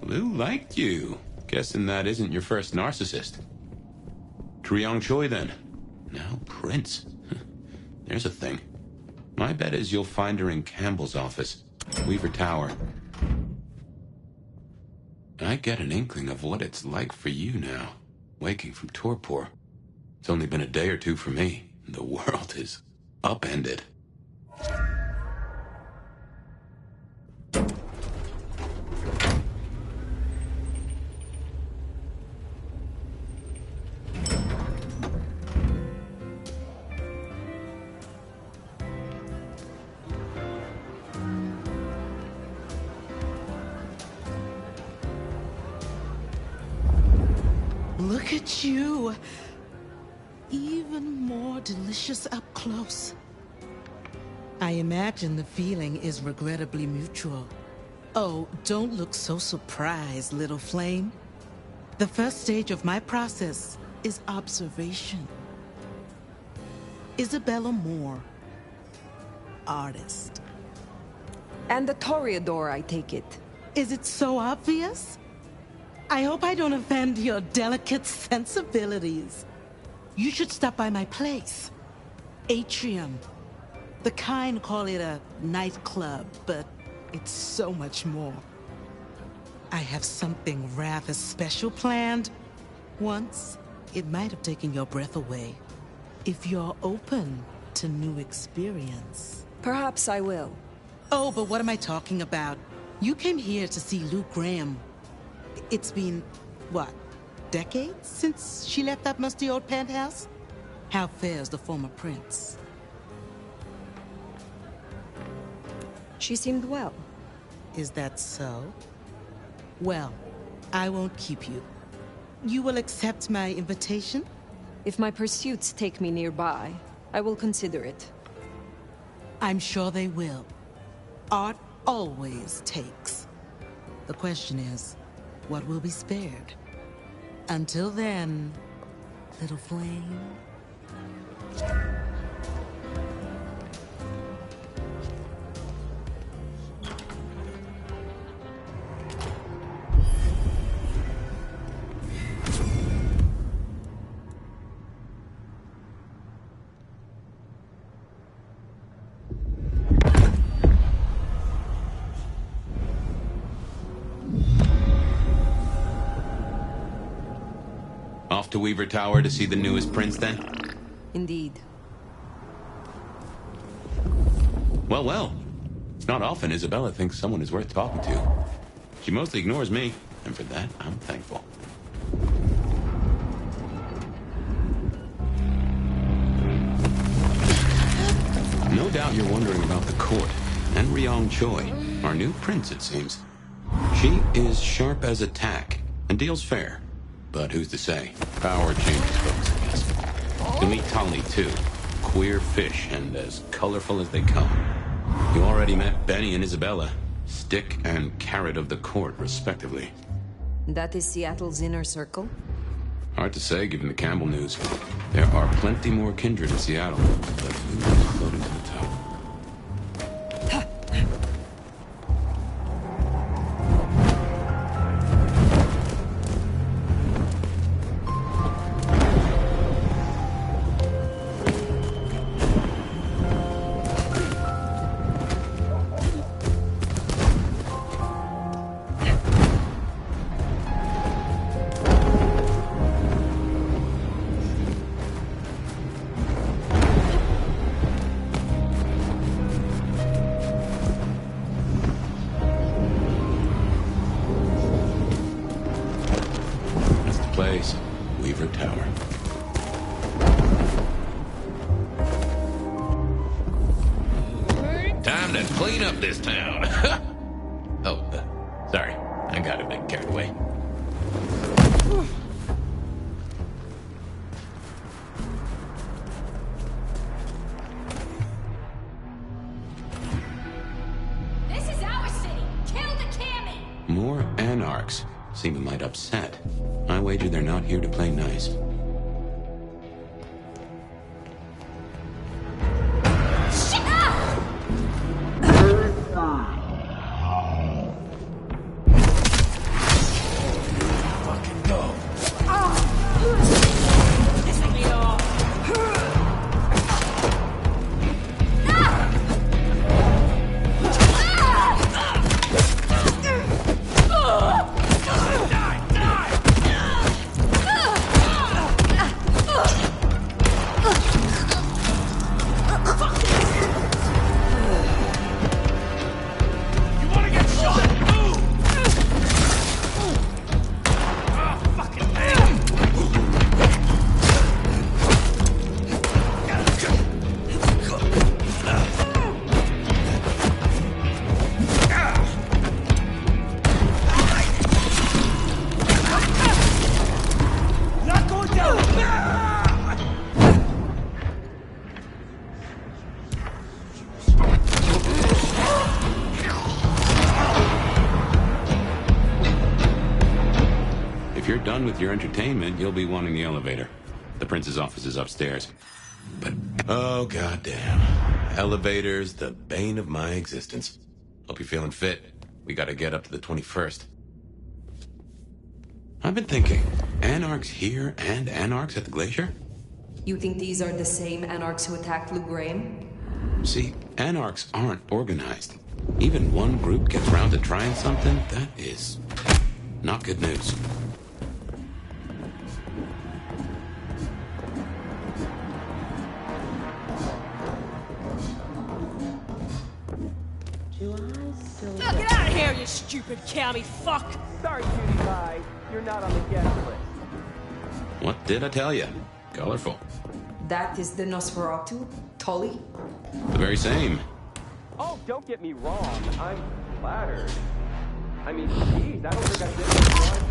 Lou liked you. Guessing that isn't your first narcissist. Ryong Choi, then. Now Prince. There's a thing. My bet is you'll find her in Campbell's office. Weaver Tower. I get an inkling of what it's like for you now, waking from torpor. It's only been a day or two for me. The world is upended. Look at you. Even more delicious up close. I imagine the feeling is regrettably mutual. Oh, don't look so surprised, little flame. The first stage of my process is observation. Isabella Moore, artist. And the Toreador, I take it. Is it so obvious? I hope I don't offend your delicate sensibilities. You should stop by my place. Atrium. The kind call it a nightclub, but it's so much more. I have something rather special planned. Once, it might have taken your breath away. If you're open to new experience. Perhaps I will. Oh, but what am I talking about? You came here to see Luke Graham. It's been, what, decades since she left that musty old penthouse? How fares the former prince? She seemed well. Is that so? Well, I won't keep you. You will accept my invitation? If my pursuits take me nearby, I will consider it. I'm sure they will. Art always takes. The question is, what will be spared? Until then, little flame. Off to Weaver Tower to see the newest prince, then? Indeed. Well, well. It's not often Isabella thinks someone is worth talking to. She mostly ignores me, and for that, I'm thankful. No doubt you're wondering about the court, and Ryong Choi, our new prince, it seems. She is sharp as a tack, and deals fair. But who's to say? Power changes folks, I guess. To meet Tali, too. Queer fish, and as colorful as they come. You already met Benny and Isabella. Stick and carrot of the court, respectively. That is Seattle's inner circle? Hard to say, given the Campbell news. There are plenty more kindred in Seattle, but who knows floating to the top? Weaver Tower. Time to clean up this town. Sorry. I got a bit carried away. This is our city. Kill the Cammy. More anarchs. Seem a mite upset. I wager they're not here to play nice. done with your entertainment, you'll be wanting the elevator. The prince's office is upstairs. But, oh goddamn. Elevators, the bane of my existence. Hope you're feeling fit. We gotta get up to the 21st. I've been thinking, Anarchs here and Anarchs at the glacier? You think these are the same Anarchs who attacked Lou Graham? See, Anarchs aren't organized. Even one group gets round to trying something, that is not good news. Get out of here, you stupid county fuck! Sorry, cutie pie. You're not on the guest list. What did I tell you? Colorful. That is the Nosferatu? Tully? The very same. Oh, don't get me wrong. I'm flattered. I mean, geez, I don't think I did this one.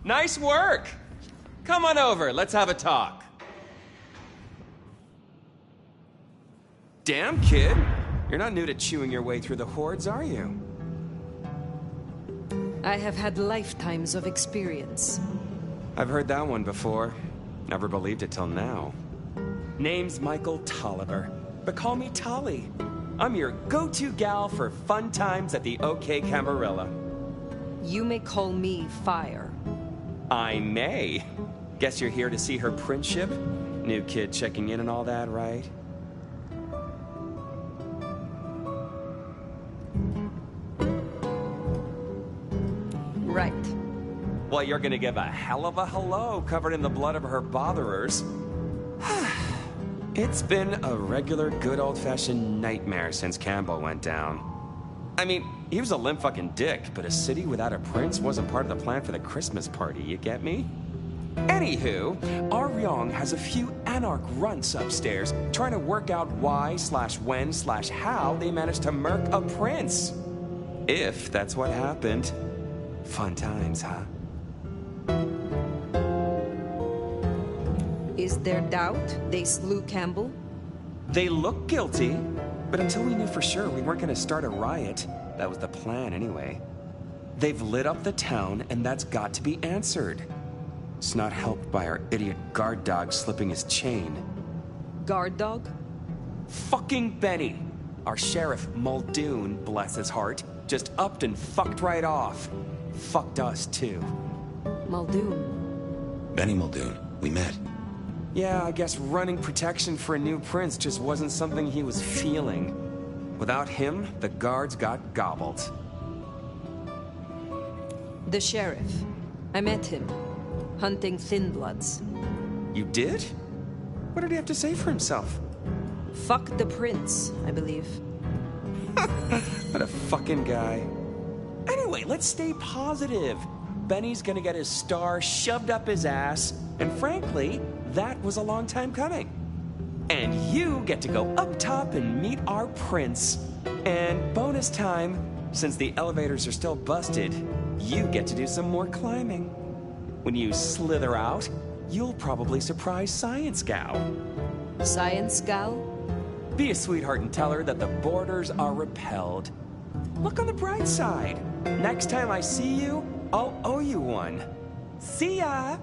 Nice work! Come on over, let's have a talk. Damn, kid. You're not new to chewing your way through the hordes, are you? I have had lifetimes of experience. I've heard that one before. Never believed it till now. Name's Michael Tolliver, but call me Tolly. I'm your go-to gal for fun times at the OK Camarilla. You may call me Fire. I may. Guess you're here to see her princeship? New kid checking in and all that, right? Right. Well, you're gonna give a hell of a hello covered in the blood of her botherers. It's been a regular good old-fashioned nightmare since Campbell went down. I mean, he was a limp fucking dick, but a city without a prince wasn't part of the plan for the Christmas party, you get me? Anywho, Aryong has a few Anarch runts upstairs trying to work out why/when/how they managed to murk a prince. If that's what happened. Fun times, huh? Is there doubt they slew Campbell? They look guilty, but until we knew for sure, we weren't gonna start a riot. That was the plan anyway. They've lit up the town, and that's got to be answered. It's not helped by our idiot guard dog slipping his chain. Guard dog? Fucking Benny! Our sheriff, Muldoon, bless his heart, just upped and fucked right off. Fucked us, too. Muldoon? Benny Muldoon. We met. Yeah, I guess running protection for a new prince just wasn't something he was feeling. Without him, the guards got gobbled. The sheriff. I met him. Hunting Thin Bloods. You did? What did he have to say for himself? Fuck the prince, I believe. What a fucking guy. Anyway, let's stay positive. Benny's gonna get his star shoved up his ass, and frankly, that was a long time coming. And you get to go up top and meet our prince. And bonus time, since the elevators are still busted, you get to do some more climbing. When you slither out, you'll probably surprise Science Gal. Science Gal? Be a sweetheart and tell her that the borders are repelled. Look on the bright side. Next time I see you, I'll owe you one. See ya!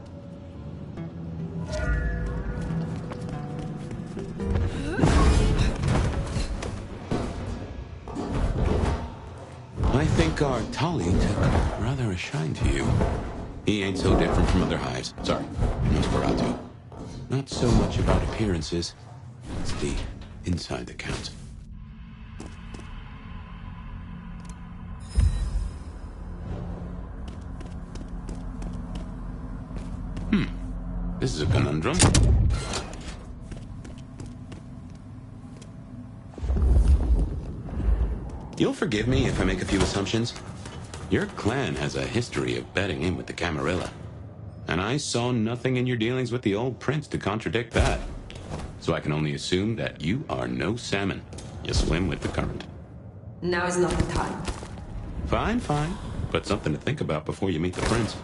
I think our Tolly took rather a shine to you. He ain't so different from other hives. Sorry, Nosferatu. Not so much about appearances. It's the inside that counts. This is a conundrum. You'll forgive me if I make a few assumptions. Your clan has a history of betting in with the Camarilla. And I saw nothing in your dealings with the old prince to contradict that. So I can only assume that you are no salmon. You swim with the current. Now is not the time. Fine, fine. But something to think about before you meet the prince.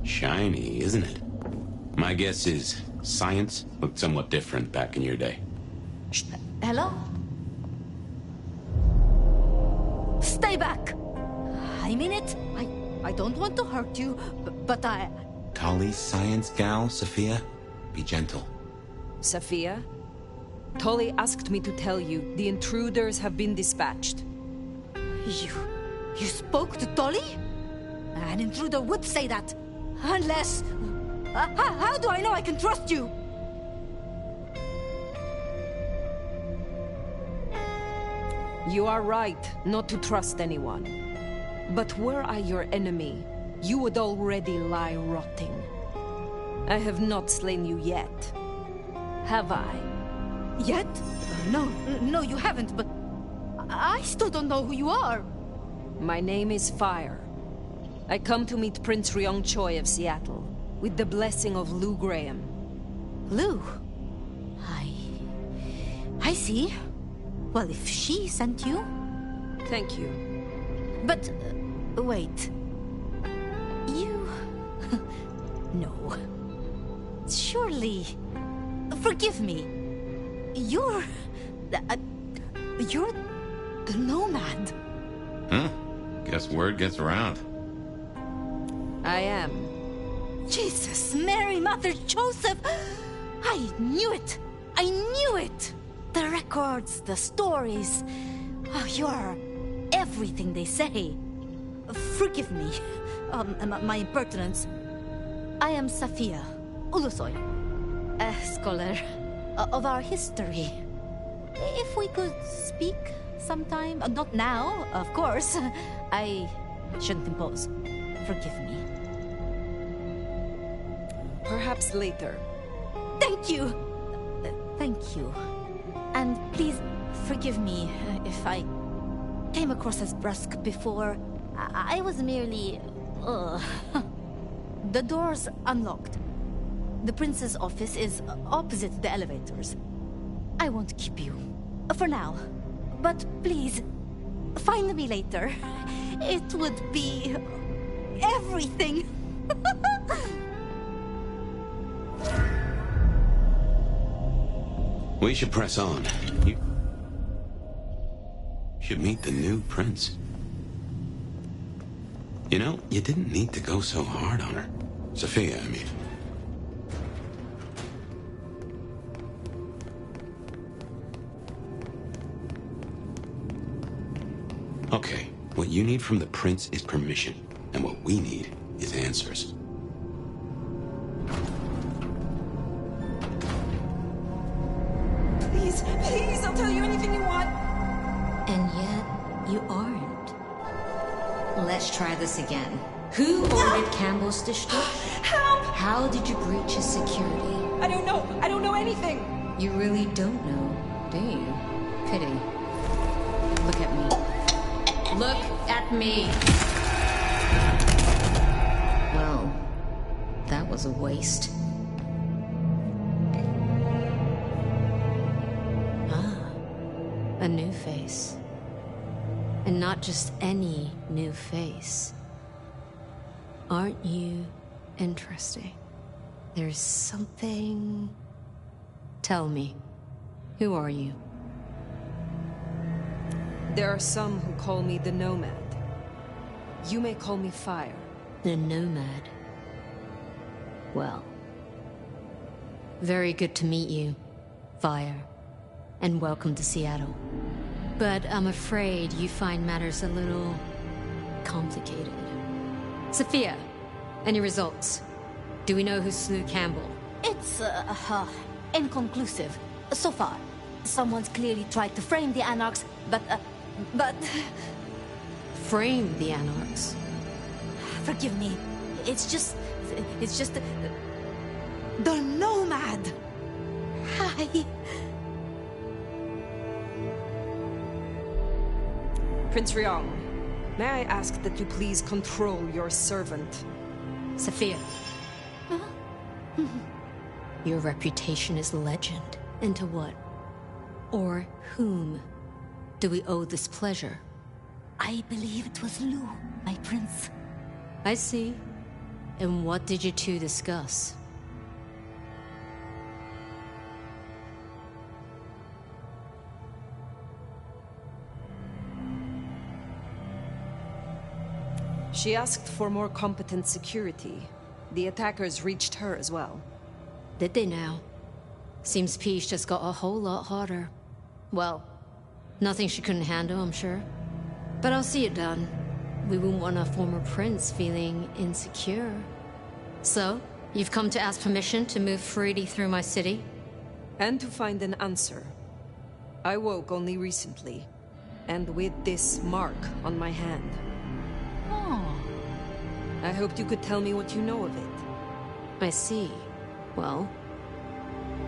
Shiny, isn't it? My guess is science looked somewhat different back in your day. Hello? Stay back! I mean it. I don't want to hurt you, but I... Tolly's science gal, Sophia? Be gentle. Sophia? Tolly asked me to tell you the intruders have been dispatched. You spoke to Tolly? An intruder would say that. Unless... how do I know I can trust you? You are right not to trust anyone. But were I your enemy, you would already lie rotting. I have not slain you yet. Have I? Yet? No, you haven't, but... I still don't know who you are. My name is Fire. I come to meet Prince Ryong Choi of Seattle, with the blessing of Lou Graham. Lou? I see. Well, if she sent you... Thank you. But, wait. You... No. Surely... Forgive me. You're the nomad. Huh? Guess word gets around. I am. Jesus, Mary, Mother, Joseph! I knew it! I knew it! The records, the stories. Oh, you are everything they say. Forgive me, my impertinence. I am Safia Ulusoy, a scholar of our history. If we could speak sometime, not now, of course. I shouldn't impose. Forgive me. Perhaps later. Thank you! Thank you. And please forgive me if I came across as brusque before. I was merely... The door's unlocked. The prince's office is opposite the elevators. I won't keep you. For now. But please, find me later. It would be... everything. We should press on. You should meet the new prince. You know, you didn't need to go so hard on her. Sophia, I mean. Okay, what you need from the prince is permission, and what we need is answers. Please, I'll tell you anything you want. And yet, you aren't. Let's try this again. Who ordered Campbell's destruction? Help! How did you breach his security? I don't know anything. You really don't know, do you? Pity. Look at me. Look at me! Well, that was a waste. Ah, a new face. And not just any new face. Aren't you interesting? There's something... Tell me, who are you? There are some who call me the Nomad. You may call me Fire. The Nomad. Well, very good to meet you, Fire, and welcome to Seattle. But I'm afraid you find matters a little complicated. Sophia, any results? Do we know who slew Campbell? It's, inconclusive. So far. Someone's clearly tried to frame the Anarchs, but... Frame the Anarchs? Forgive me. It's just... The Nomad! Hi. Prince Ryong, may I ask that you please control your servant? Sophia. Your reputation is legend. And to what? Or whom do we owe this pleasure? I believe it was Lu, my prince. I see. And what did you two discuss? She asked for more competent security. The attackers reached her as well. Did they now? Seems peace just got a whole lot harder. Well, nothing she couldn't handle, I'm sure. But I'll see it done. We wouldn't want a former prince feeling insecure. So, you've come to ask permission to move freely through my city? And to find an answer. I woke only recently, and with this mark on my hand. Oh. I hoped you could tell me what you know of it. I see. Well,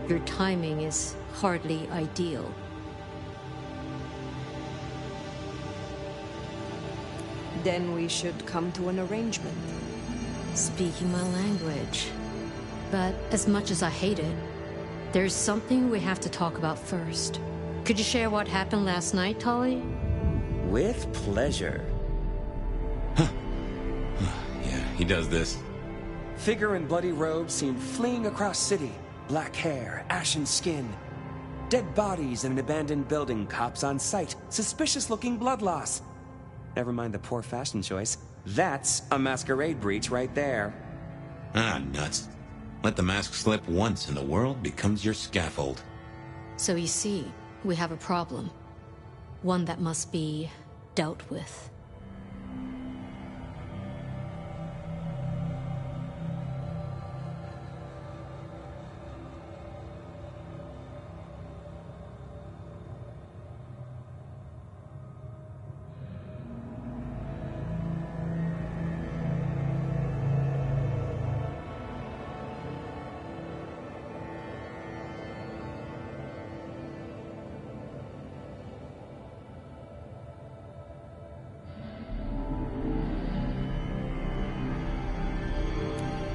your timing is hardly ideal. Then we should come to an arrangement. Speaking my language. But as much as I hate it, there's something we have to talk about first. Could you share what happened last night, Tali? With pleasure. Yeah, he does this. Figure in bloody robes seen fleeing across city. Black hair, ashen skin. Dead bodies in an abandoned building, cops on site. Suspicious-looking blood loss. Never mind the poor fashion choice. That's a masquerade breach right there. Ah, nuts. Let the mask slip once and the world becomes your scaffold. So you see, we have a problem. One that must be dealt with.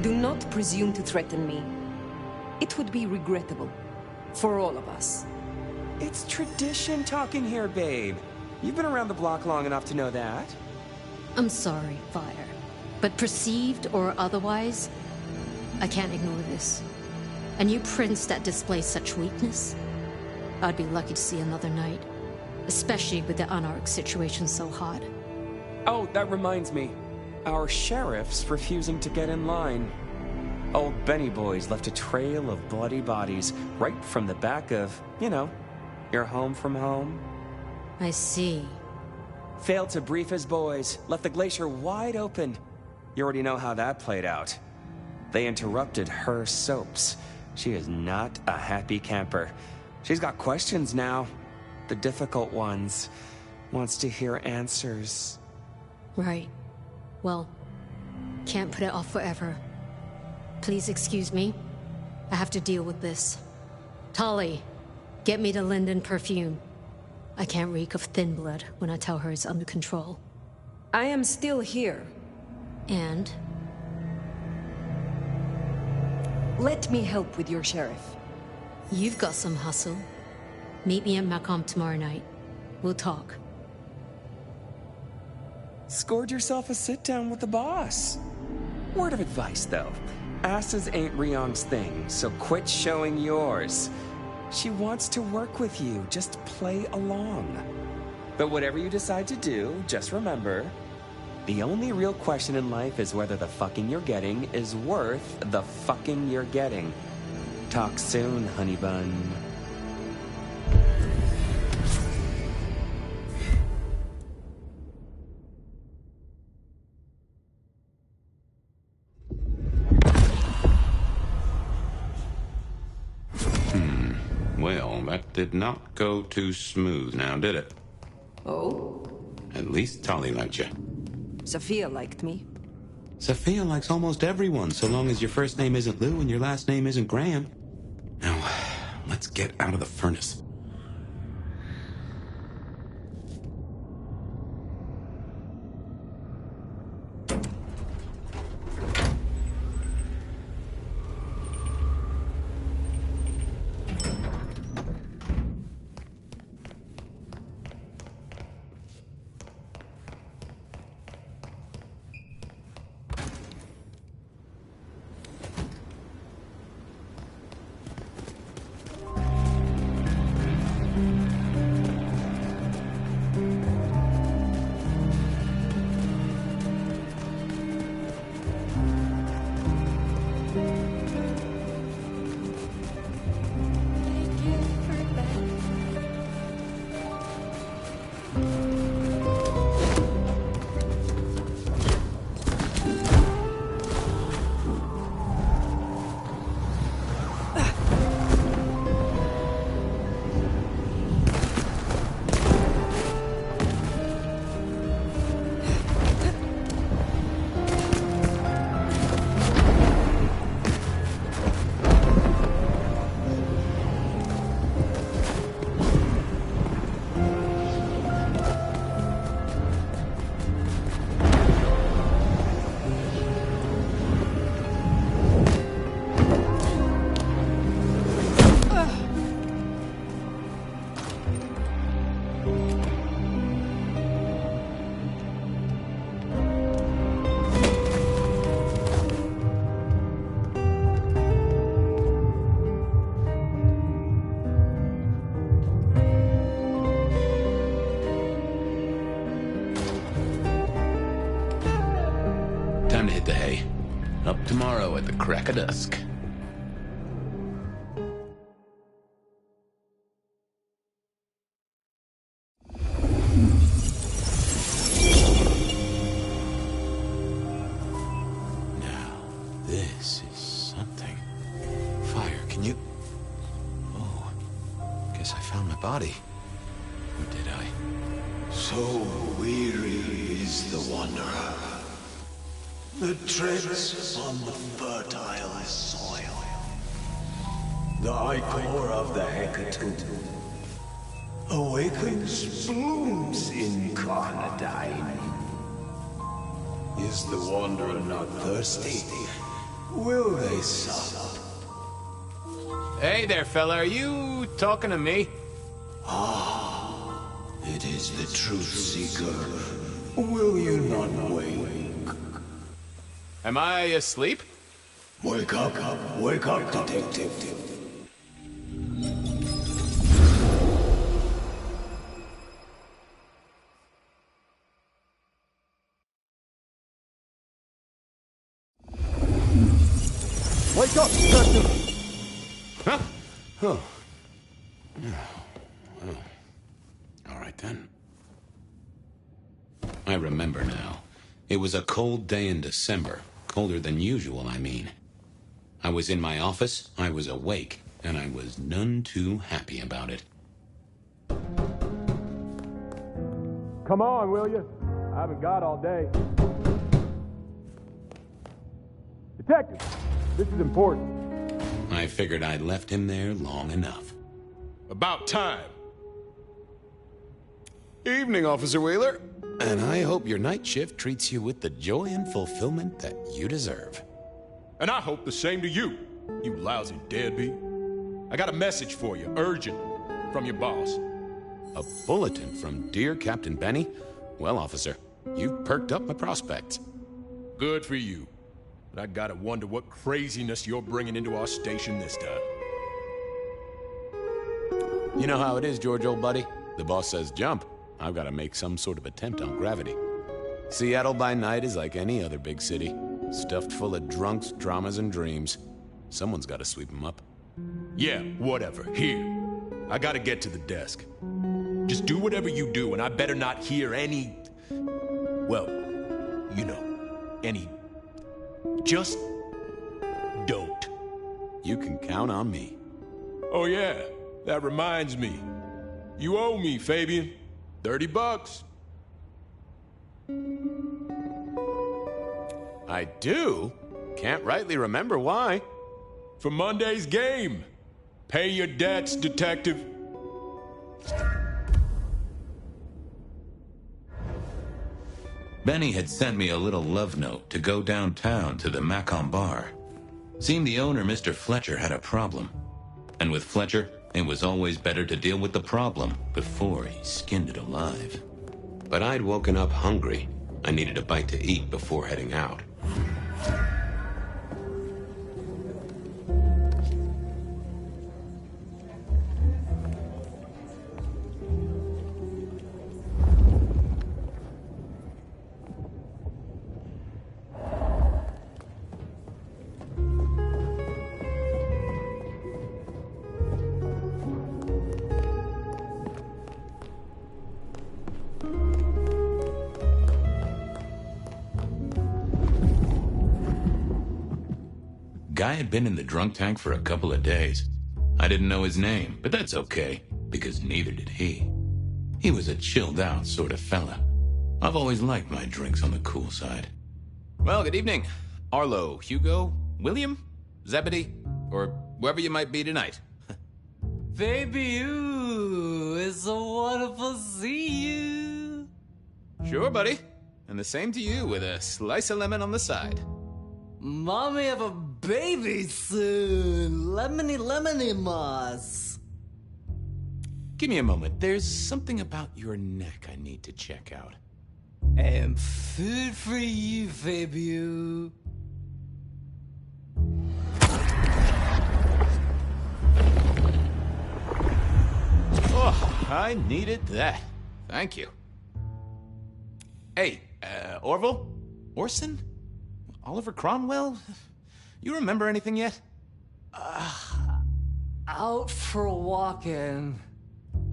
Do not presume to threaten me. It would be regrettable. For all of us. It's tradition talking here, babe. You've been around the block long enough to know that. I'm sorry, Fire. But perceived or otherwise, I can't ignore this. A new prince that displays such weakness? I'd be lucky to see another night. Especially with the Anarch situation so hot. Oh, that reminds me. Our sheriff's refusing to get in line. Old Benny boys left a trail of bloody bodies right from the back of, you know, your home from home. I see. Failed to brief his boys, left the glacier wide open. You already know how that played out. They interrupted her soaps. She is not a happy camper. She's got questions now. The difficult ones. Wants to hear answers. Right. Well, can't put it off forever. Please excuse me. I have to deal with this. Tali, get me the Linden perfume. I can't reek of thin blood when I tell her it's under control. I am still here. And? Let me help with your sheriff. You've got some hustle. Meet me at Macomb tomorrow night. We'll talk. Scored yourself a sit-down with the boss. Word of advice, though. Asses ain't Ryong's thing, so quit showing yours. She wants to work with you, just play along. But whatever you decide to do, just remember, the only real question in life is whether the fucking you're getting is worth the fucking you're getting. Talk soon, honey bun. Well, that did not go too smooth now, did it? Oh? At least Tali liked you. Sophia liked me. Sophia likes almost everyone, so long as your first name isn't Lou and your last name isn't Graham. Now, let's get out of the furnace. Time to hit the hay. Up tomorrow at the crack of dusk. Now, this is something. Fire, can you... Oh, guess I found my body. Or did I? So weary is the wanderer. The treads on the fertile soil. The ichor of the Hecatoon awakens blooms incarnadine. Is the wanderer not thirsty? Will they sup? Hey there, fella. Are you talking to me? Ah, it is the truth seeker. Will you not wake? Am I asleep? Wake up, detective. Wake up, detective! Huh? Oh. All right, then. I remember now. It was a cold day in December. Colder than usual, I mean. I was in my office, I was awake, and I was none too happy about it. Come on, will you? I haven't got all day. Detective, this is important. I figured I'd left him there long enough. About time. Evening, Officer Wheeler. And I hope your night shift treats you with the joy and fulfillment that you deserve. And I hope the same to you, you lousy deadbeat. I got a message for you, urgent, from your boss. A bulletin from dear Captain Benny? Well, officer, you've perked up my prospects. Good for you. But I gotta wonder what craziness you're bringing into our station this time. You know how it is, George, old buddy. The boss says jump. I've got to make some sort of attempt on gravity. Seattle by night is like any other big city. Stuffed full of drunks, dramas, and dreams. Someone's got to sweep them up. Yeah, whatever. Here. I gotta get to the desk. Just do whatever you do, and I better not hear any... Well, you know, any... Just don't. You can count on me. Oh yeah, that reminds me. You owe me, Fabian. $30. I do? Can't rightly remember why. For Monday's game. Pay your debts, detective. Benny had sent me a little love note to go downtown to the Macon bar. Seemed the owner, Mr. Fletcher, had a problem. And with Fletcher, it was always better to deal with the problem before he skinned it alive. But I'd woken up hungry. I needed a bite to eat before heading out. Guy had been in the drunk tank for a couple of days. I didn't know his name, but that's okay, because neither did he. He was a chilled-out sort of fella. I've always liked my drinks on the cool side. Well, good evening. Arlo, Hugo, William, Zebedee, or whoever you might be tonight. Baby, ooh, it's so wonderful to see you. Sure, buddy. And the same to you, with a slice of lemon on the side. Mommy have a baby soon. Lemony, lemony moss. Give me a moment. There's something about your neck I need to check out. And food for you, Fabio. Oh, I needed that. Thank you. Hey, Orville? Orson? Oliver Cromwell? You remember anything yet? Out for walking.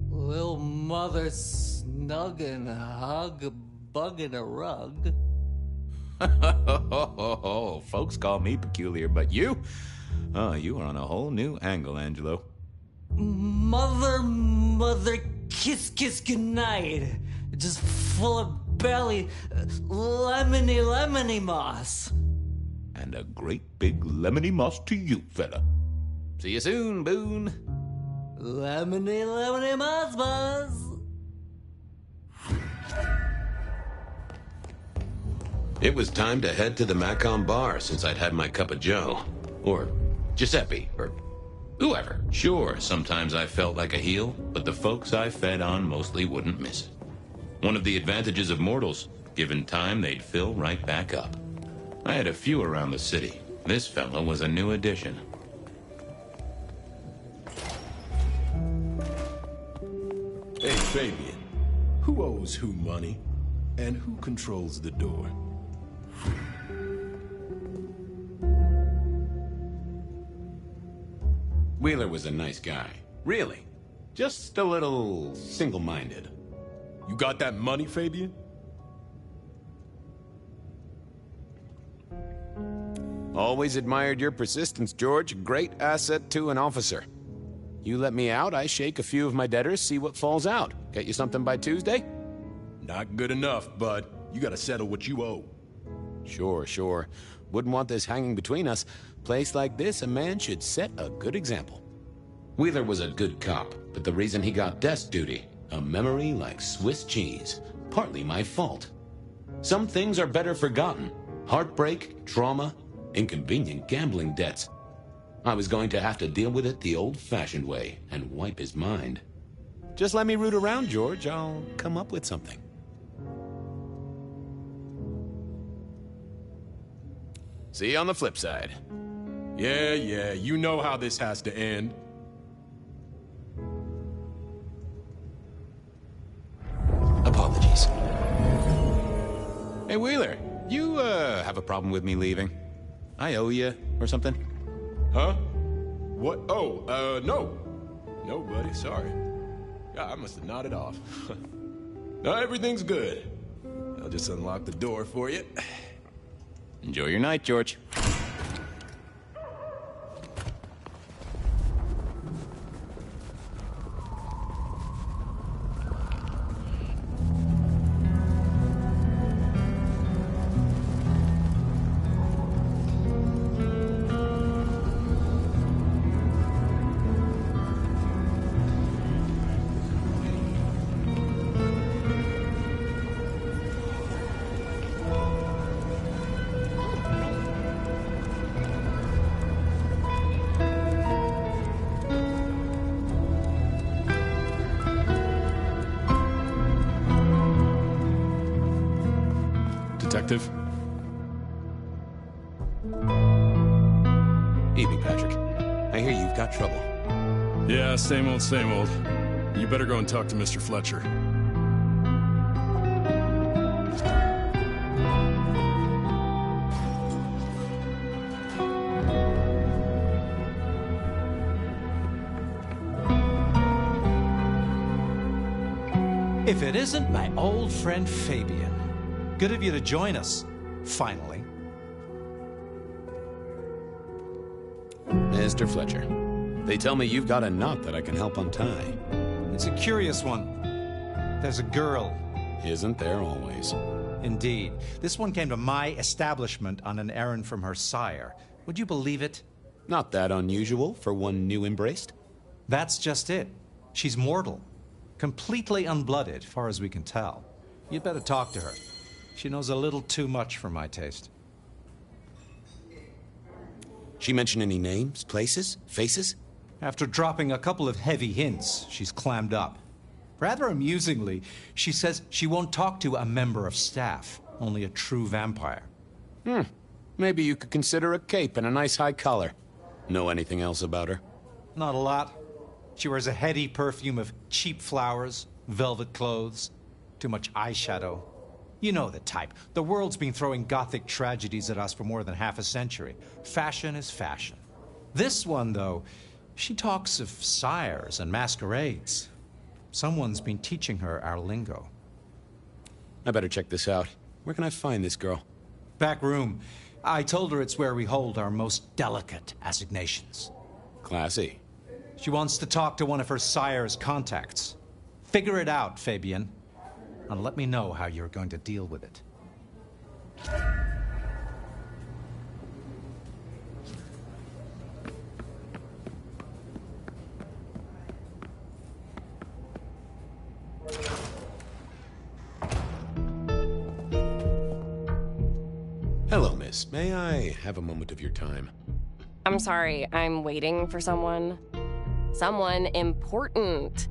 Little mother snuggin', bugging a rug. Folks call me peculiar, but you? Oh, you are on a whole new angle, Angelo. Mother, kiss goodnight. Just full of belly, lemony moss. And a great big lemony moss to you, fella. See you soon, Boone. Lemony moss buzz. It was time to head to the Macon bar since I'd had my cup of joe. Or Giuseppe, or whoever. Sure, sometimes I felt like a heel, but the folks I fed on mostly wouldn't miss it. One of the advantages of mortals, given time, they'd fill right back up. I had a few around the city. This fella was a new addition. Hey, Fabian. Who owes who money? And who controls the door? Wheeler was a nice guy. Really. Just a little single-minded. You got that money, Fabian? Always admired your persistence, George. Great asset to an officer. You let me out, I shake a few of my debtors, see what falls out. Get you something by Tuesday? Not good enough, bud. You gotta settle what you owe. Sure. Wouldn't want this hanging between us. Place like this, a man should set a good example. Wheeler was a good cop, but the reason he got desk duty, A memory like Swiss cheese, partly my fault. Some things are better forgotten. Heartbreak, trauma, inconvenient gambling debts. I was going to have to deal with it the old-fashioned way and wipe his mind. Just let me root around, George. I'll come up with something. See you on the flip side. Yeah, you know how this has to end. Apologies. Hey, Wheeler, you, have a problem with me leaving? I owe you, or something? Huh? What? Oh, no. No, buddy, sorry. God, I must have nodded off. No, everything's good. I'll just unlock the door for you. Enjoy your night, George. Detective? Evening, Patrick. I hear you've got trouble. Yeah, same old, same old. You better go and talk to Mr. Fletcher. If it isn't my old friend Fabian. Good of you to join us, finally. Mr. Fletcher, they tell me you've got a knot that I can help untie. It's a curious one. There's a girl. Isn't there always? Indeed. This one came to my establishment on an errand from her sire. Would you believe it? Not that unusual for one new embraced. That's just it. She's mortal. Completely unblooded, far as we can tell. You'd better talk to her. She knows a little too much for my taste. She mention any names, places, faces? After dropping a couple of heavy hints, she's clammed up. Rather amusingly, she says she won't talk to a member of staff, only a true vampire. Maybe you could consider a cape and a nice high collar. Know anything else about her? Not a lot. She wears a heady perfume of cheap flowers, velvet clothes, too much eyeshadow. You know the type. The world's been throwing gothic tragedies at us for more than half a century. Fashion is fashion. This one, though, she talks of sires and masquerades. Someone's been teaching her our lingo. I better check this out. Where can I find this girl? Back room. I told her it's where we hold our most delicate assignations. Classy. She wants to talk to one of her sire's contacts. Figure it out, Fabian. And let me know how you're going to deal with it. Hello, miss. May I have a moment of your time? I'm sorry, I'm waiting for someone. Someone important.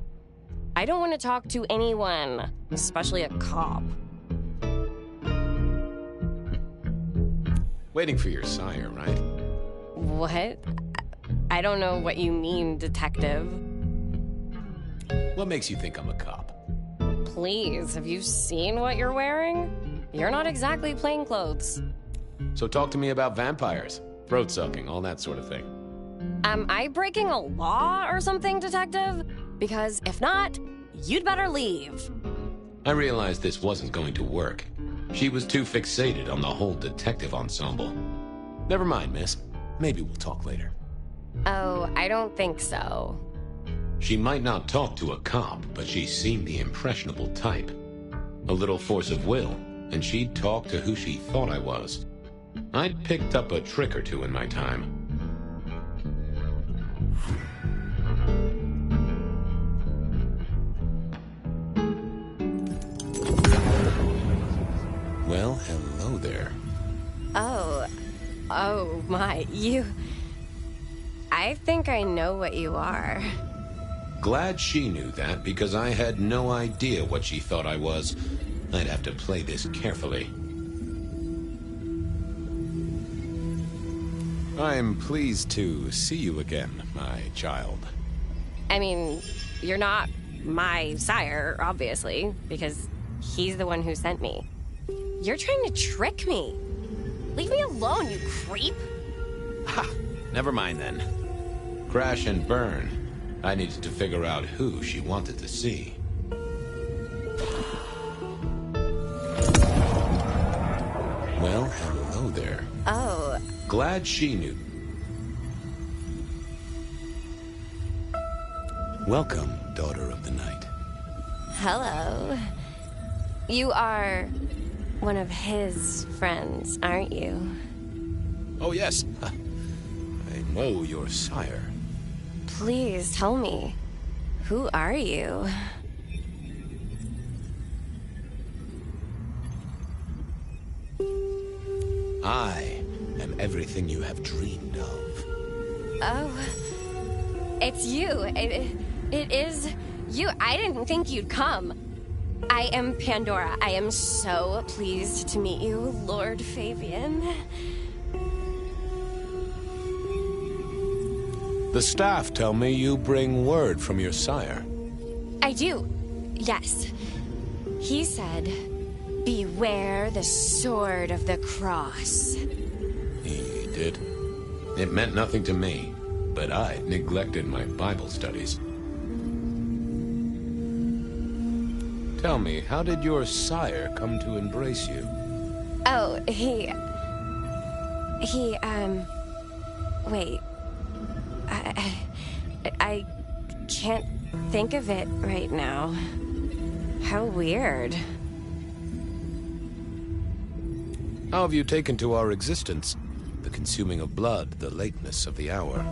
I don't want to talk to anyone, especially a cop. Waiting for your sire, right? What? I don't know what you mean, detective. What makes you think I'm a cop? Please, have you seen what you're wearing? You're not exactly plainclothes. So talk to me about vampires, throat sucking, all that sort of thing. Am I breaking a law or something, detective? Because if not, you'd better leave. I realized this wasn't going to work. She was too fixated on the whole detective ensemble. Never mind, miss. Maybe we'll talk later. Oh, I don't think so. She might not talk to a cop, but she seemed the impressionable type. A little force of will, and she'd talk to who she thought I was. I'd picked up a trick or two in my time. there. Oh my, you... I think I know what you are. Glad she knew that, because I had no idea what she thought I was. I'd have to play this carefully. I'm pleased to see you again, my child. I mean, you're not my sire, obviously, because he's the one who sent me. You're trying to trick me. Leave me alone, you creep. Ha! Never mind then. Crash and burn. I needed to figure out who she wanted to see. Well, hello there. Oh. Glad she knew. Welcome, daughter of the night. Hello. You are one of his friends, aren't you? Oh, yes. I know your sire. Please tell me, who are you? I am everything you have dreamed of. Oh, it's you. It is you. I didn't think you'd come. I am Pandora. I am so pleased to meet you, Lord Fabian. The staff tell me you bring word from your sire. I do, yes. He said, beware the sword of the cross. He did. It meant nothing to me, but I neglected my Bible studies. Tell me, how did your sire come to embrace you? Oh, wait. I can't think of it right now. How weird. How have you taken to our existence? The consuming of blood, the lateness of the hour.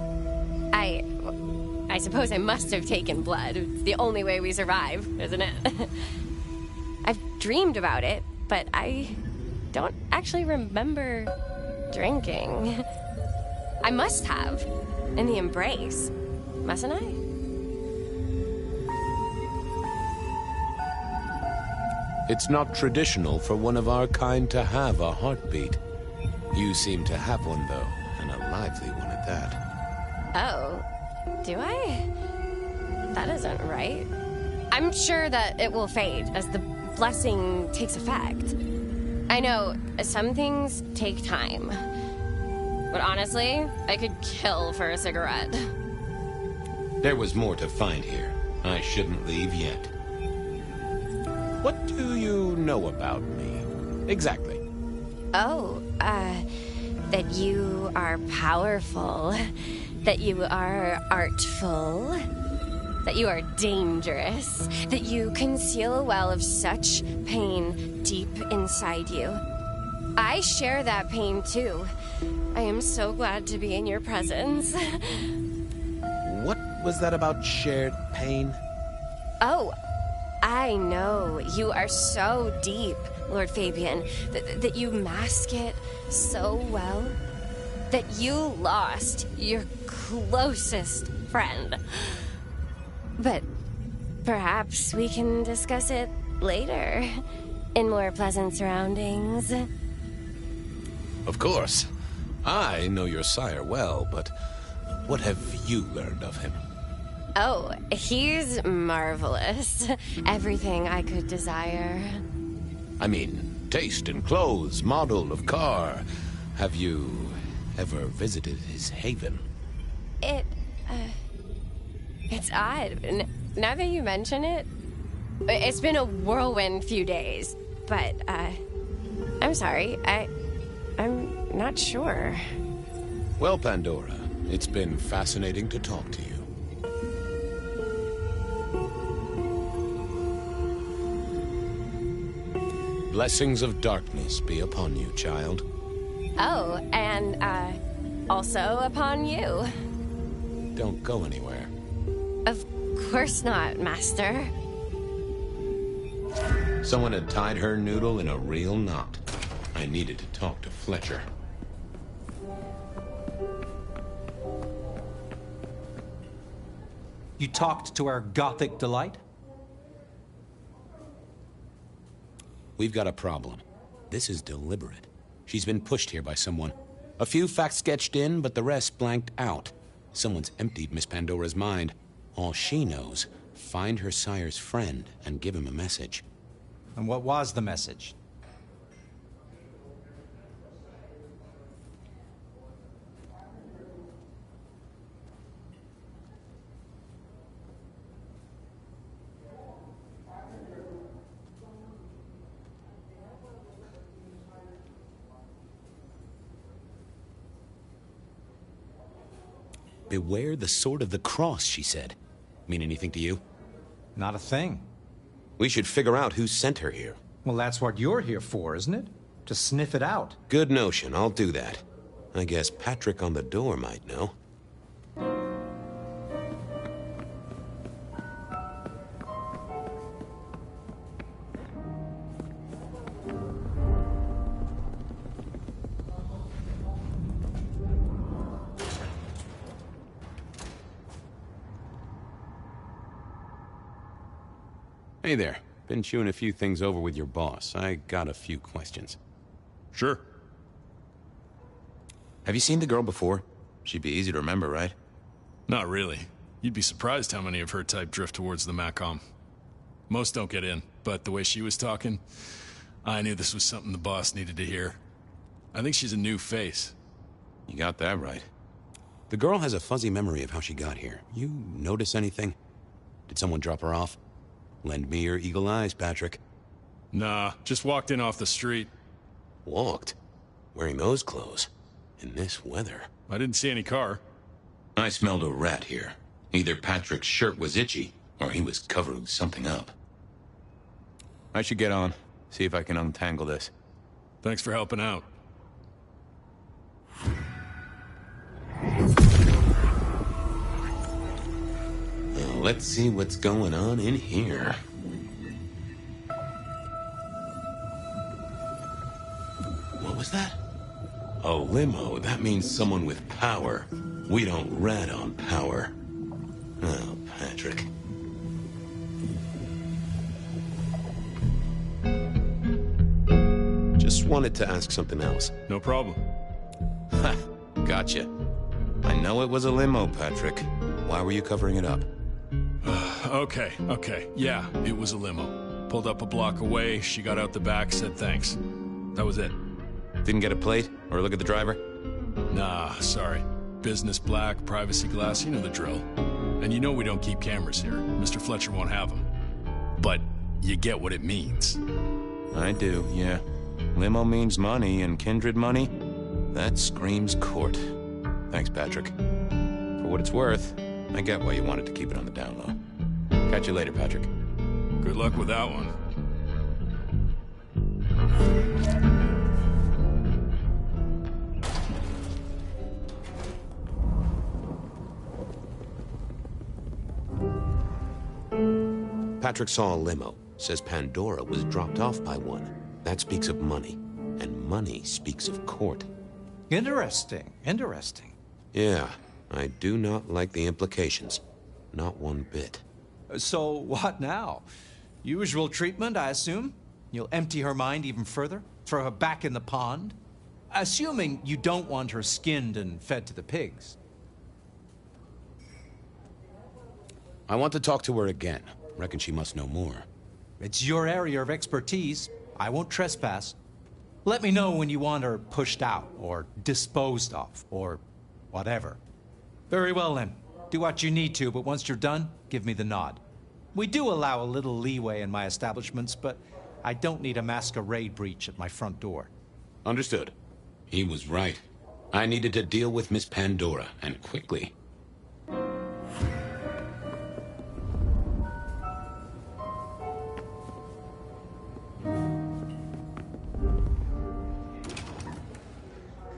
I suppose I must have taken blood. It's the only way we survive, isn't it? I've dreamed about it, but I don't actually remember drinking. I must have. In the embrace. Mustn't I? It's not traditional for one of our kind to have a heartbeat. You seem to have one, though, and a lively one at that. Oh, do I? That isn't right. I'm sure that it will fade as the blessing takes effect. I know some things take time, but honestly, I could kill for a cigarette. There was more to find here. I shouldn't leave yet. What do you know about me? Exactly. Oh, that you are powerful, that you are artful, that you are dangerous, that you conceal a well of such pain deep inside you. I share that pain too. I am so glad to be in your presence. What was that about shared pain? Oh, I know. You are so deep, Lord Fabian, that you mask it so well, that you lost your closest friend. But perhaps we can discuss it later, in more pleasant surroundings. Of course. I know your sire well, but what have you learned of him? Oh, he's marvelous. Everything I could desire. I mean, taste in clothes, model of car. Have you ever visited his haven? It's odd. Now that you mention it, it's been a whirlwind few days. But, I'm sorry. I'm not sure. Well, Pandora, it's been fascinating to talk to you. Blessings of darkness be upon you, child. Oh, and, also upon you. Don't go anywhere. Of course not, Master. Someone had tied her noodle in a real knot. I needed to talk to Fletcher. You talked to our Gothic delight? We've got a problem. This is deliberate. She's been pushed here by someone. A few facts sketched in, but the rest blanked out. Someone's emptied Miss Pandora's mind. All she knows, find her sire's friend and give him a message. And what was the message? Beware the sword of the cross, she said. Mean anything to you? Not a thing. We should figure out who sent her here. Well, that's what you're here for, isn't it? To sniff it out. Good notion, I'll do that. I guess Patrick on the door might know. Hey there. Been chewing a few things over with your boss. I got a few questions. Sure. Have you seen the girl before? She'd be easy to remember, right? Not really. You'd be surprised how many of her type drift towards the Macom. Most don't get in, but the way she was talking, I knew this was something the boss needed to hear. I think she's a new face. You got that right. The girl has a fuzzy memory of how she got here. You notice anything? Did someone drop her off? Lend me your eagle eyes, Patrick. Nah, just walked in off the street. Walked? Wearing those clothes? In this weather? I didn't see any car. I smelled a rat here. Either Patrick's shirt was itchy, or he was covering something up. I should get on. See if I can untangle this. Thanks for helping out. Let's see what's going on in here. What was that? A limo. That means someone with power. We don't rat on power. Oh, Patrick. Just wanted to ask something else. No problem. Ha! Gotcha. I know it was a limo, Patrick. Why were you covering it up? Okay. Yeah, it was a limo. Pulled up a block away, she got out the back, said thanks. That was it. Didn't get a plate or look at the driver? Nah, sorry. Business black, privacy glass, you know the drill. And you know we don't keep cameras here. Mr. Fletcher won't have them. But you get what it means. I do, yeah. Limo means money, and kindred money? That screams court. Thanks, Patrick. For what it's worth, I get why you wanted to keep it on the down low. Catch you later, Patrick. Good luck with that one. Patrick saw a limo. Says Pandora was dropped off by one. That speaks of money. And money speaks of court. Interesting. Yeah, I do not like the implications. Not one bit. So what now? Usual treatment, I assume? You'll empty her mind even further? Throw her back in the pond? Assuming you don't want her skinned and fed to the pigs. I want to talk to her again. Reckon she must know more. It's your area of expertise. I won't trespass. Let me know when you want her pushed out, or disposed of, or whatever. Very well then. Do what you need to, but once you're done, give me the nod. We do allow a little leeway in my establishments, but I don't need a masquerade breach at my front door. Understood. He was right. I needed to deal with Miss Pandora, and quickly.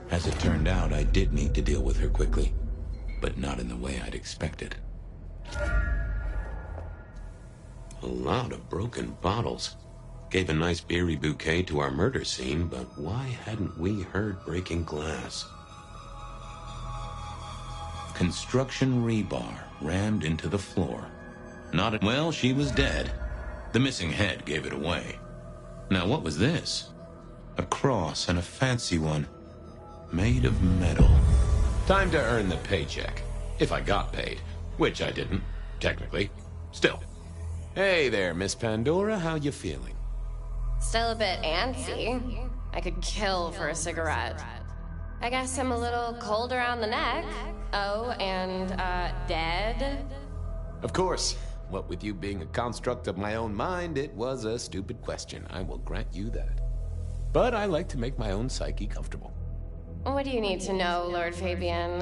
As it turned out, I did need to deal with her quickly, but not in the way I'd expected. A lot of broken bottles. Gave a nice beery bouquet to our murder scene, but why hadn't we heard breaking glass? Construction rebar rammed into the floor. Well, she was dead. The missing head gave it away. Now, what was this? A cross, and a fancy one. Made of metal. Time to earn the paycheck. If I got paid. Which I didn't, technically. Still. Hey there, Miss Pandora. How you feeling? Still a bit antsy. I could kill for a cigarette. I guess I'm a little cold around the neck. Oh, and, dead? Of course. What with you being a construct of my own mind, it was a stupid question. I will grant you that. But I like to make my own psyche comfortable. What do you need to know, Lord Fabian?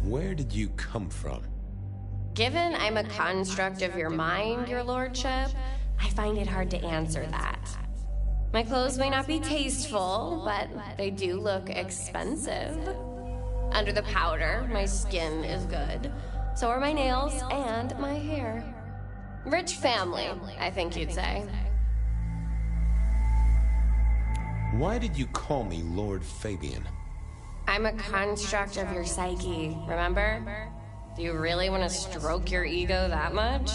Where did you come from? Given I'm a construct of your mind, your lordship, I find it hard to answer that. My clothes may not be tasteful, but they do look expensive. Under the powder, my skin is good. So are my nails and my hair. Rich family, I think you'd say. Why did you call me Lord Fabian? I'm a construct of your psyche, remember? Do you really want to stroke your ego that much?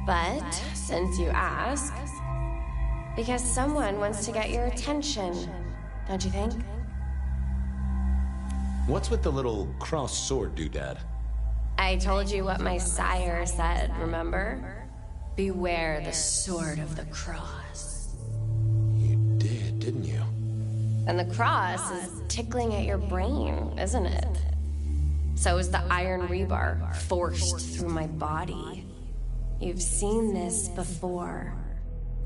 But, since you ask, because someone wants to get your attention, don't you think? What's with the little cross sword doodad? I told you what my sire said, remember? Beware the sword of the cross. You did, didn't you? And the cross is tickling at your brain, isn't it? So is the iron rebar forced through my body. You've seen this before.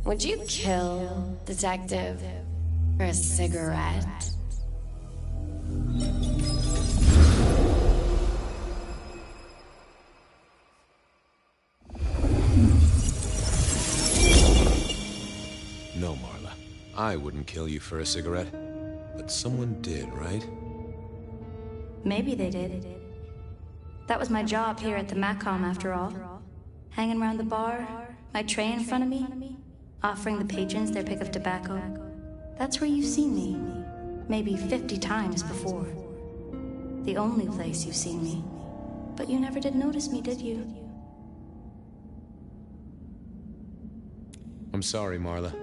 Would you kill, detective, for a cigarette? No, Marla. I wouldn't kill you for a cigarette. But someone did, right? Maybe they did. That was my job here at the Macom, after all. Hanging around the bar, my tray in front of me, offering the patrons their pick of tobacco. That's where you've seen me. Maybe 50 times before. The only place you've seen me. But you never did notice me, did you? I'm sorry, Marla.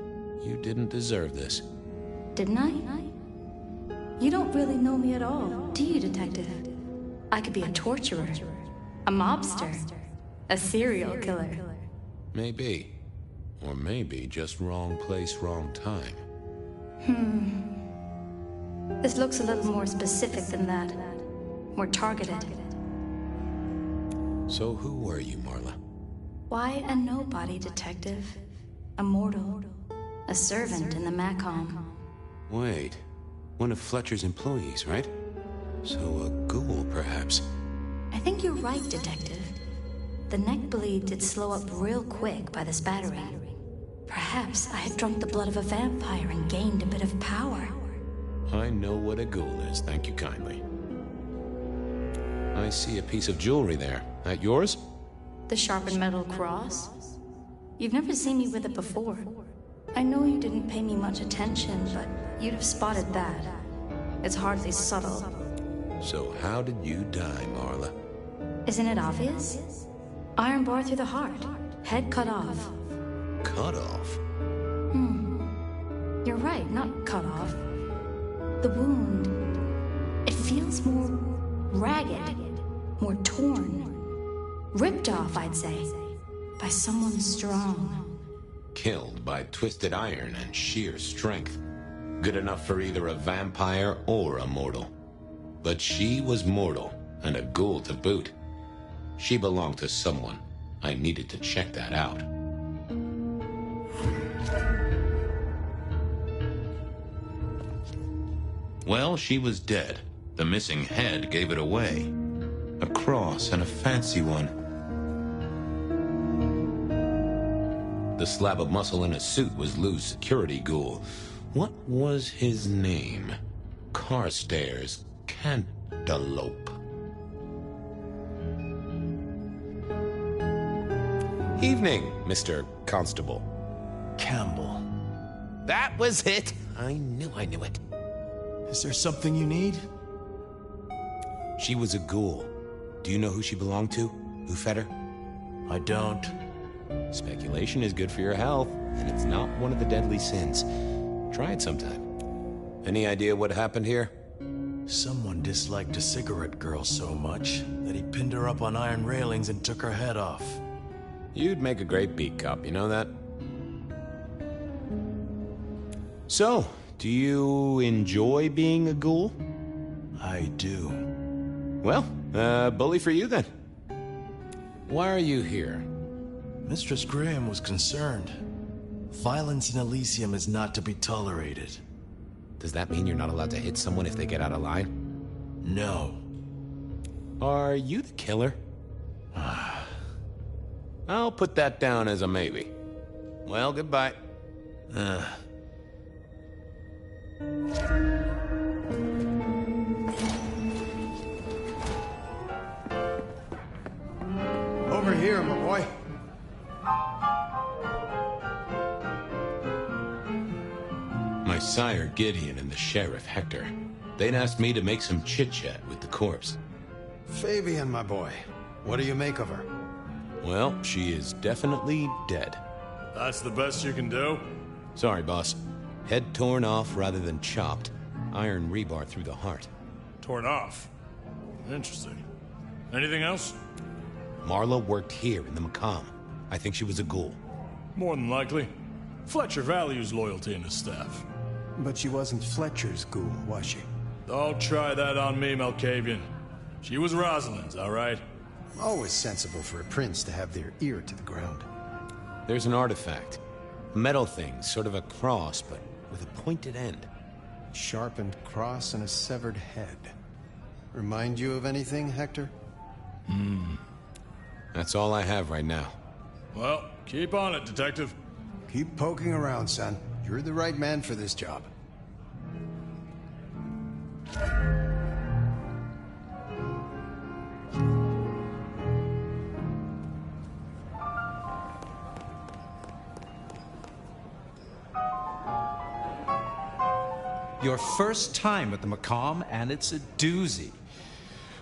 You didn't deserve this. Didn't I? You don't really know me at all, do you, detective? I could be a torturer, a mobster, a serial killer. Maybe. Or maybe just wrong place, wrong time. This looks a little more specific than that. More targeted. So who were you, Marla? Why a nobody, detective? A mortal. A servant in the Macom. Wait. One of Fletcher's employees, right? So a ghoul, perhaps. I think you're right, detective. The neck bleed did slow up real quick by the spattering. Perhaps I had drunk the blood of a vampire and gained a bit of power. I know what a ghoul is, thank you kindly. I see a piece of jewelry there. That yours? The sharpened metal cross? You've never seen me with it before. I know you didn't pay me much attention, but you'd have spotted that. It's hardly subtle. So how did you die, Marla? Isn't it obvious? Iron bar through the heart. Head cut off. Cut off? You're right, not cut off. The wound, it feels more ragged, more torn. Ripped off, I'd say, by someone strong. Killed by twisted iron and sheer strength. Good enough for either a vampire or a mortal. But she was mortal, and a ghoul to boot. She belonged to someone. I needed to check that out. Well, she was dead. The missing head gave it away. A cross and a fancy one. The slab of muscle in his suit was Lou's security ghoul. What was his name? Carstairs Cantaloupe. Evening, Mr. Constable. Campbell. That was it. I knew it. Is there something you need? She was a ghoul. Do you know who she belonged to? Who fed her? I don't. Speculation is good for your health, and it's not one of the deadly sins. Try it sometime. Any idea what happened here? Someone disliked a cigarette girl so much that he pinned her up on iron railings and took her head off. You'd make a great beat cop, you know that? So, do you enjoy being a ghoul? I do. Well, bully for you then. Why are you here? Mistress Graham was concerned. Violence in Elysium is not to be tolerated. Does that mean you're not allowed to hit someone if they get out of line? No. Are you the killer? I'll put that down as a maybe. Well, goodbye. Over here, my boy. My sire, Gideon, and the sheriff, Hector. They'd asked me to make some chit-chat with the corpse. Fabian, my boy. What do you make of her? Well, she is definitely dead. That's the best you can do? Sorry, boss. Head torn off rather than chopped. Iron rebar through the heart. Torn off? Interesting. Anything else? Marla worked here in the Macomb. I think she was a ghoul. More than likely. Fletcher values loyalty in his staff. But she wasn't Fletcher's ghoul, was she? Don't try that on me, Malkavian. She was Rosalind's, all right? Always sensible for a prince to have their ear to the ground. There's an artifact. A metal thing, sort of a cross, but with a pointed end. Sharpened cross and a severed head. Remind you of anything, Hector? That's all I have right now. Well, keep on it, Detective. Keep poking around, son. You're the right man for this job. Your first time at the Macomb, and it's a doozy.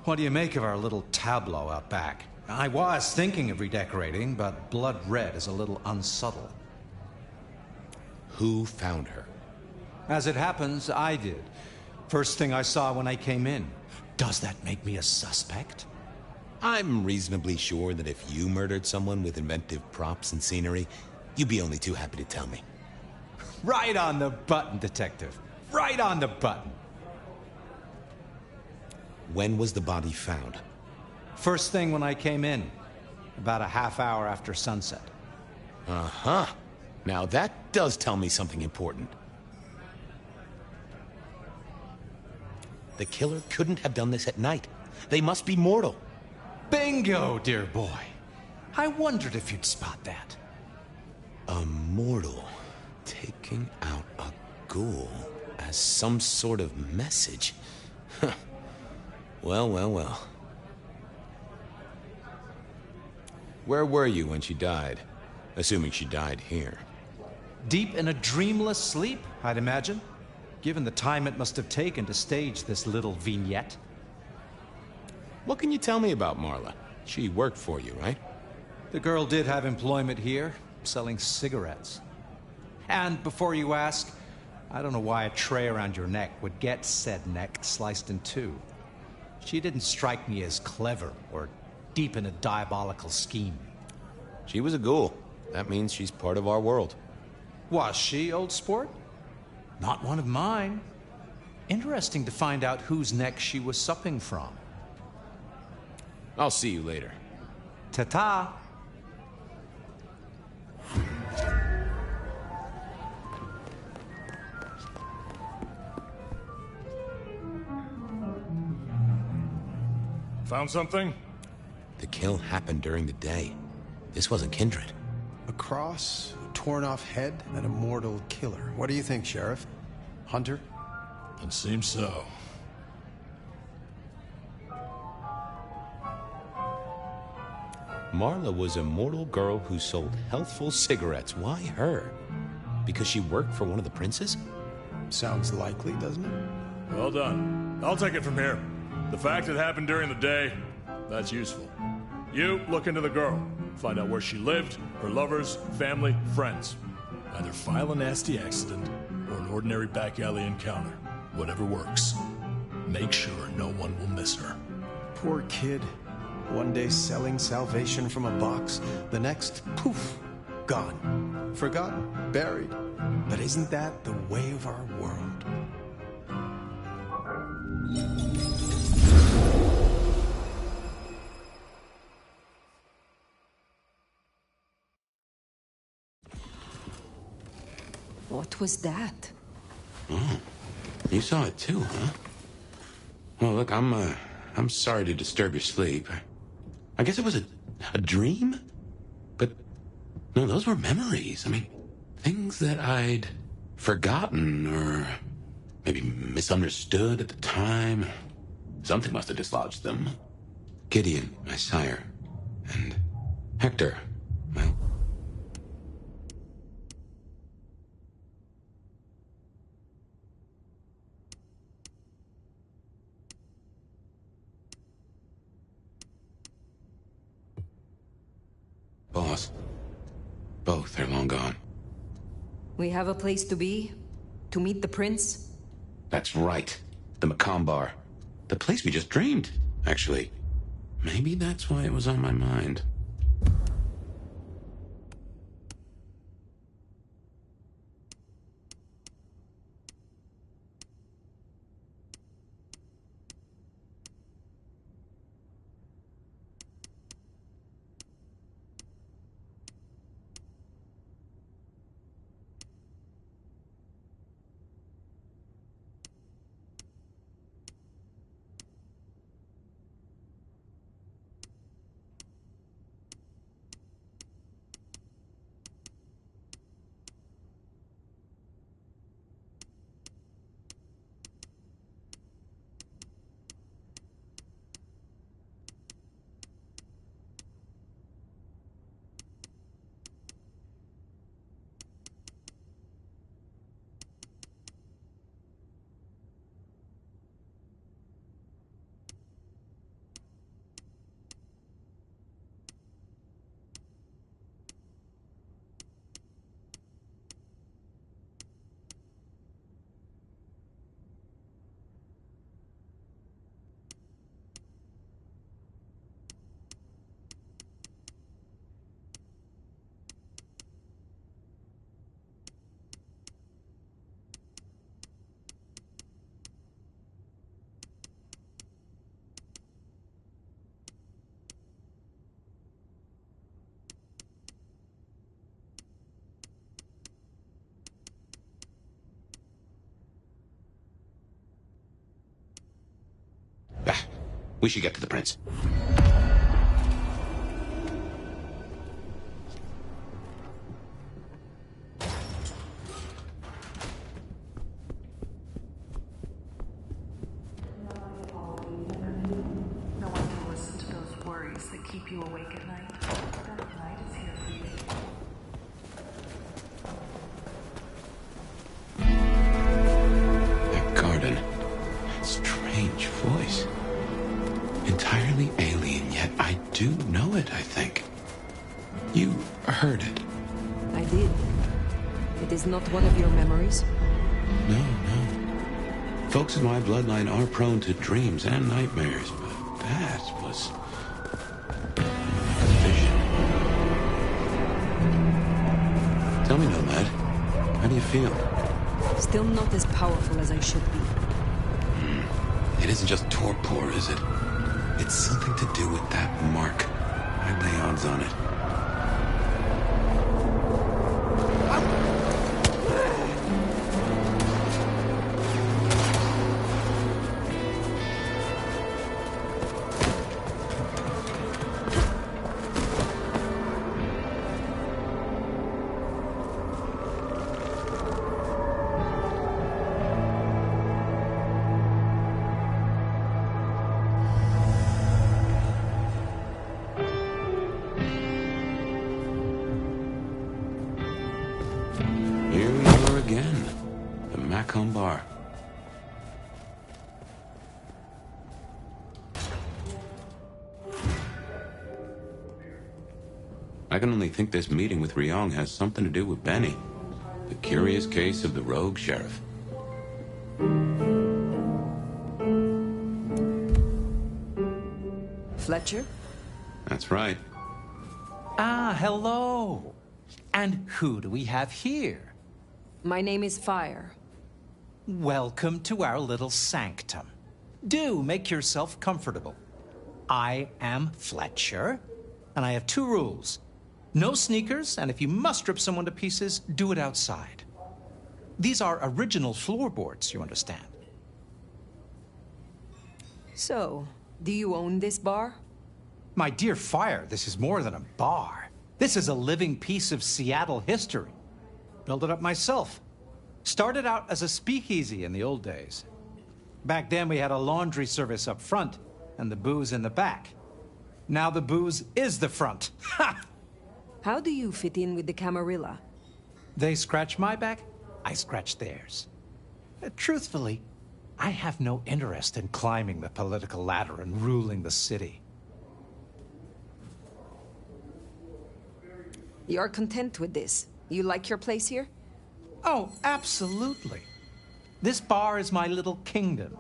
What do you make of our little tableau out back? I was thinking of redecorating, but blood red is a little unsubtle. Who found her? As it happens, I did. First thing I saw when I came in. Does that make me a suspect? I'm reasonably sure that if you murdered someone with inventive props and scenery, you'd be only too happy to tell me. Right on the button, Detective. Right on the button. When was the body found? First thing when I came in. About a half hour after sunset. Uh-huh. Now that does tell me something important. The killer couldn't have done this at night. They must be mortal. Bingo, dear boy. I wondered if you'd spot that. A mortal taking out a ghoul as some sort of message. Huh. Well, well, well. Where were you when she died? Assuming she died here. Deep in a dreamless sleep, I'd imagine. Given the time it must have taken to stage this little vignette. What can you tell me about Marla? She worked for you, right? The girl did have employment here, selling cigarettes. And before you ask, I don't know why a tray around your neck would get said neck sliced in two. She didn't strike me as clever or deep in a diabolical scheme. She was a ghoul. That means she's part of our world. Was she, old sport? Not one of mine. Interesting to find out whose neck she was supping from. I'll see you later. Ta-ta. Found something? The kill happened during the day. This wasn't kindred. A cross, a torn-off head, and a mortal killer. What do you think, Sheriff? Hunter? It seems so. Marla was a mortal girl who sold healthful cigarettes. Why her? Because she worked for one of the princes? Sounds likely, doesn't it? Well done. I'll take it from here. The fact it happened during the day, that's useful. You look into the girl. Find out where she lived, her lovers, family, friends. Either file a nasty accident or an ordinary back alley encounter. Whatever works. Make sure no one will miss her. Poor kid. One day selling salvation from a box, the next, poof, gone. Forgotten, buried. But isn't that the way of our world? What was that? Oh, you saw it too, huh? Well, look, I'm sorry to disturb your sleep. I guess it was a dream? But, no, those were memories. I mean, things that I'd forgotten or maybe misunderstood at the time. Something must have dislodged them. Gideon, my sire, and Hector, well... Boss, both are long gone. We have a place to be? To meet the prince? That's right. The Macomb Bar. The place we just dreamed, actually. Maybe that's why it was on my mind. We should get to the prince. No one can listen to those worries that keep you awake at night. That light is here for you. That garden. That strange voice. Entirely alien, yet I do know it, I think. You heard it. I did. It is not one of your memories? No. Folks in my bloodline are prone to dreams and nightmares, but that was... a vision. Tell me, Nomad, how do you feel? Still not as powerful as I should be. It isn't just torpor, is it? It's something to do with that mark. I lay odds on it. Macomb Bar. I can only think this meeting with Ryong has something to do with Benny. The curious case of the rogue sheriff. Fletcher? That's right. Ah, hello. And who do we have here? My name is Fire. Welcome to our little sanctum. Do make yourself comfortable. I am Fletcher, and I have 2 rules. No sneakers, and if you must rip someone to pieces, do it outside. These are original floorboards, you understand. So, do you own this bar? My dear Fire, this is more than a bar. This is a living piece of Seattle history. Built it up myself. Started out as a speakeasy in the old days. Back then we had a laundry service up front and the booze in the back. Now the booze is the front. Ha! How do you fit in with the Camarilla? They scratch my back, I scratch theirs. Truthfully, I have no interest in climbing the political ladder and ruling the city. You're content with this? You like your place here? Oh, absolutely. This bar is my little kingdom,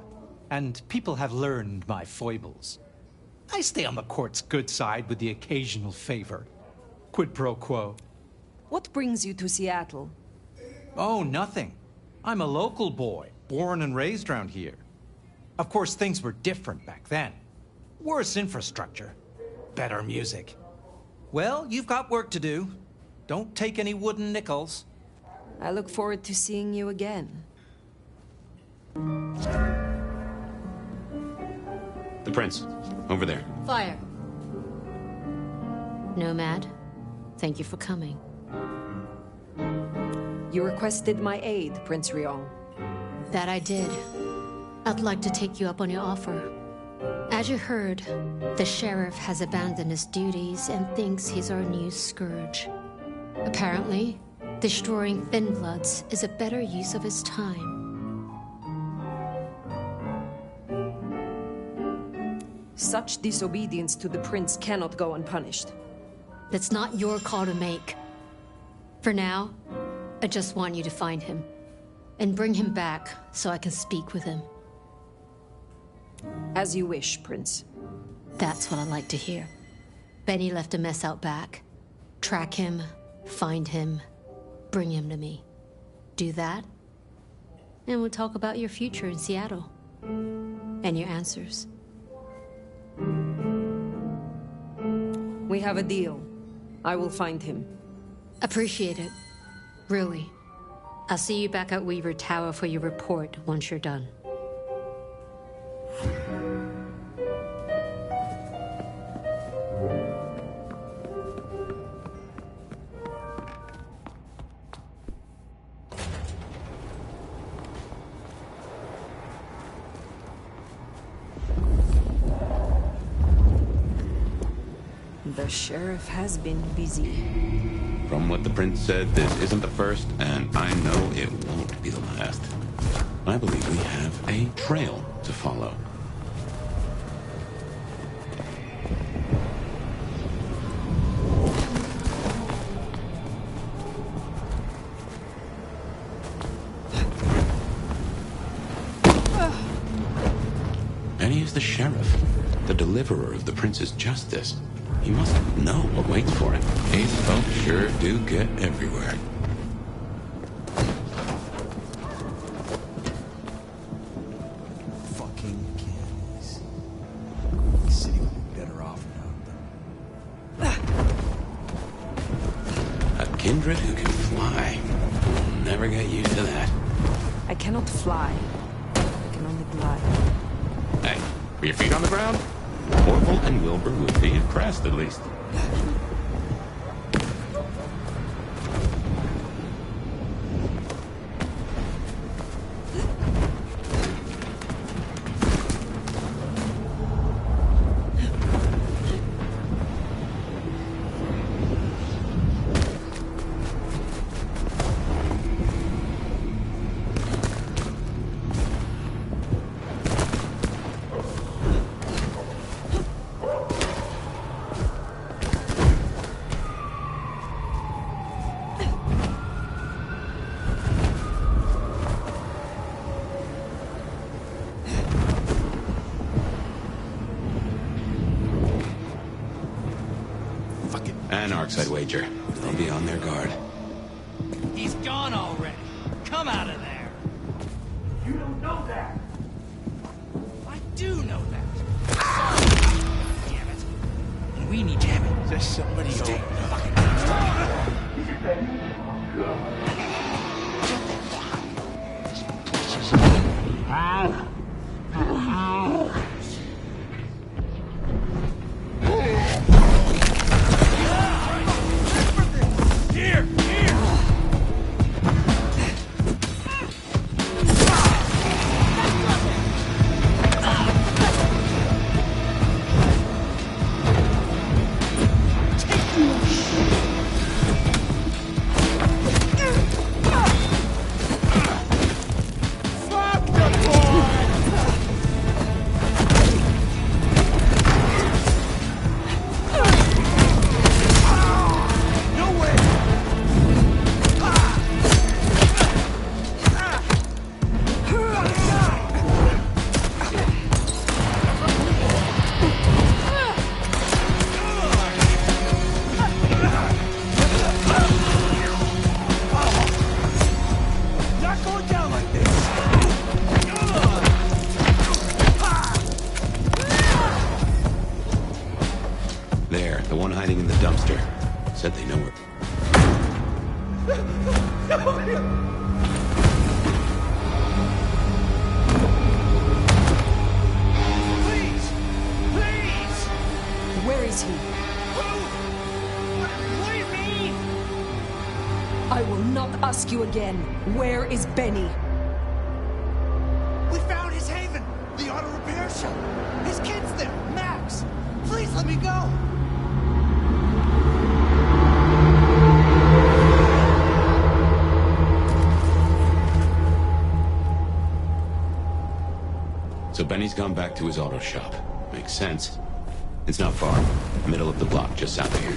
and people have learned my foibles. I stay on the court's good side with the occasional favor. Quid pro quo. What brings you to Seattle? Oh, nothing. I'm a local boy, born and raised around here. Of course, things were different back then. Worse infrastructure, better music. Well, you've got work to do. Don't take any wooden nickels. I look forward to seeing you again. The prince, over there. Fire. Nomad, thank you for coming. You requested my aid, Prince Ryong. That I did. I'd like to take you up on your offer. As you heard, the sheriff has abandoned his duties and thinks he's our new scourge. Apparently, destroying Thin Bloods is a better use of his time. Such disobedience to the prince cannot go unpunished. That's not your call to make. For now, I just want you to find him and bring him back so I can speak with him. As you wish, Prince. That's what I like to hear. Benny left a mess out back. Track him, find him, bring him to me. Do that, and we'll talk about your future in Seattle. And your answers. We have a deal. I will find him. Appreciate it. Really. I'll see you back at Weaver Tower for your report once you're done. The sheriff has been busy. From what the prince said, this isn't the first, and I know it won't be the last. I believe we have a trail to follow. Benny is the sheriff, the deliverer of the prince's justice. He must know what waits for him. These folks sure do get everywhere. Fucking kids. The city would be better off without them. A kindred who can fly. We'll never get used to that. I cannot fly. I can only glide. Hey, were your feet on the ground? Orville and Wilbur would be impressed, at least. Anarchs, I'd wager. They'll be on their guard. He's gone already. Come out of there. You don't know that. I do know that. Damn it. And we need to have it. There's somebody Stay fucking. There, the one hiding in the dumpster. Said they know her. Please! Please! Where is he? What do you mean? I will not ask you again. Where is Benny? We found his haven! The auto repair shop! His kid's there! Max! Please let me go! So Benny's gone back to his auto shop. Makes sense. It's not far. Middle of the block, just south of here.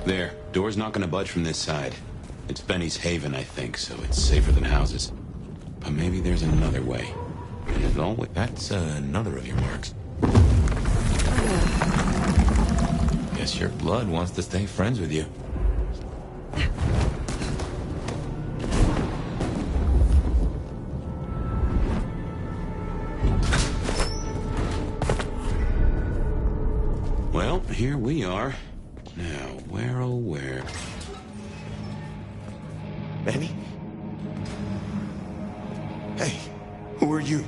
There. Door's not gonna budge from this side. It's Benny's haven, I think, so it's safer than houses. But maybe there's another way. As always, that's another of your marks. Guess your blood wants to stay friends with you. Well, here we are. Now, where oh where? Benny? Hey, who are you?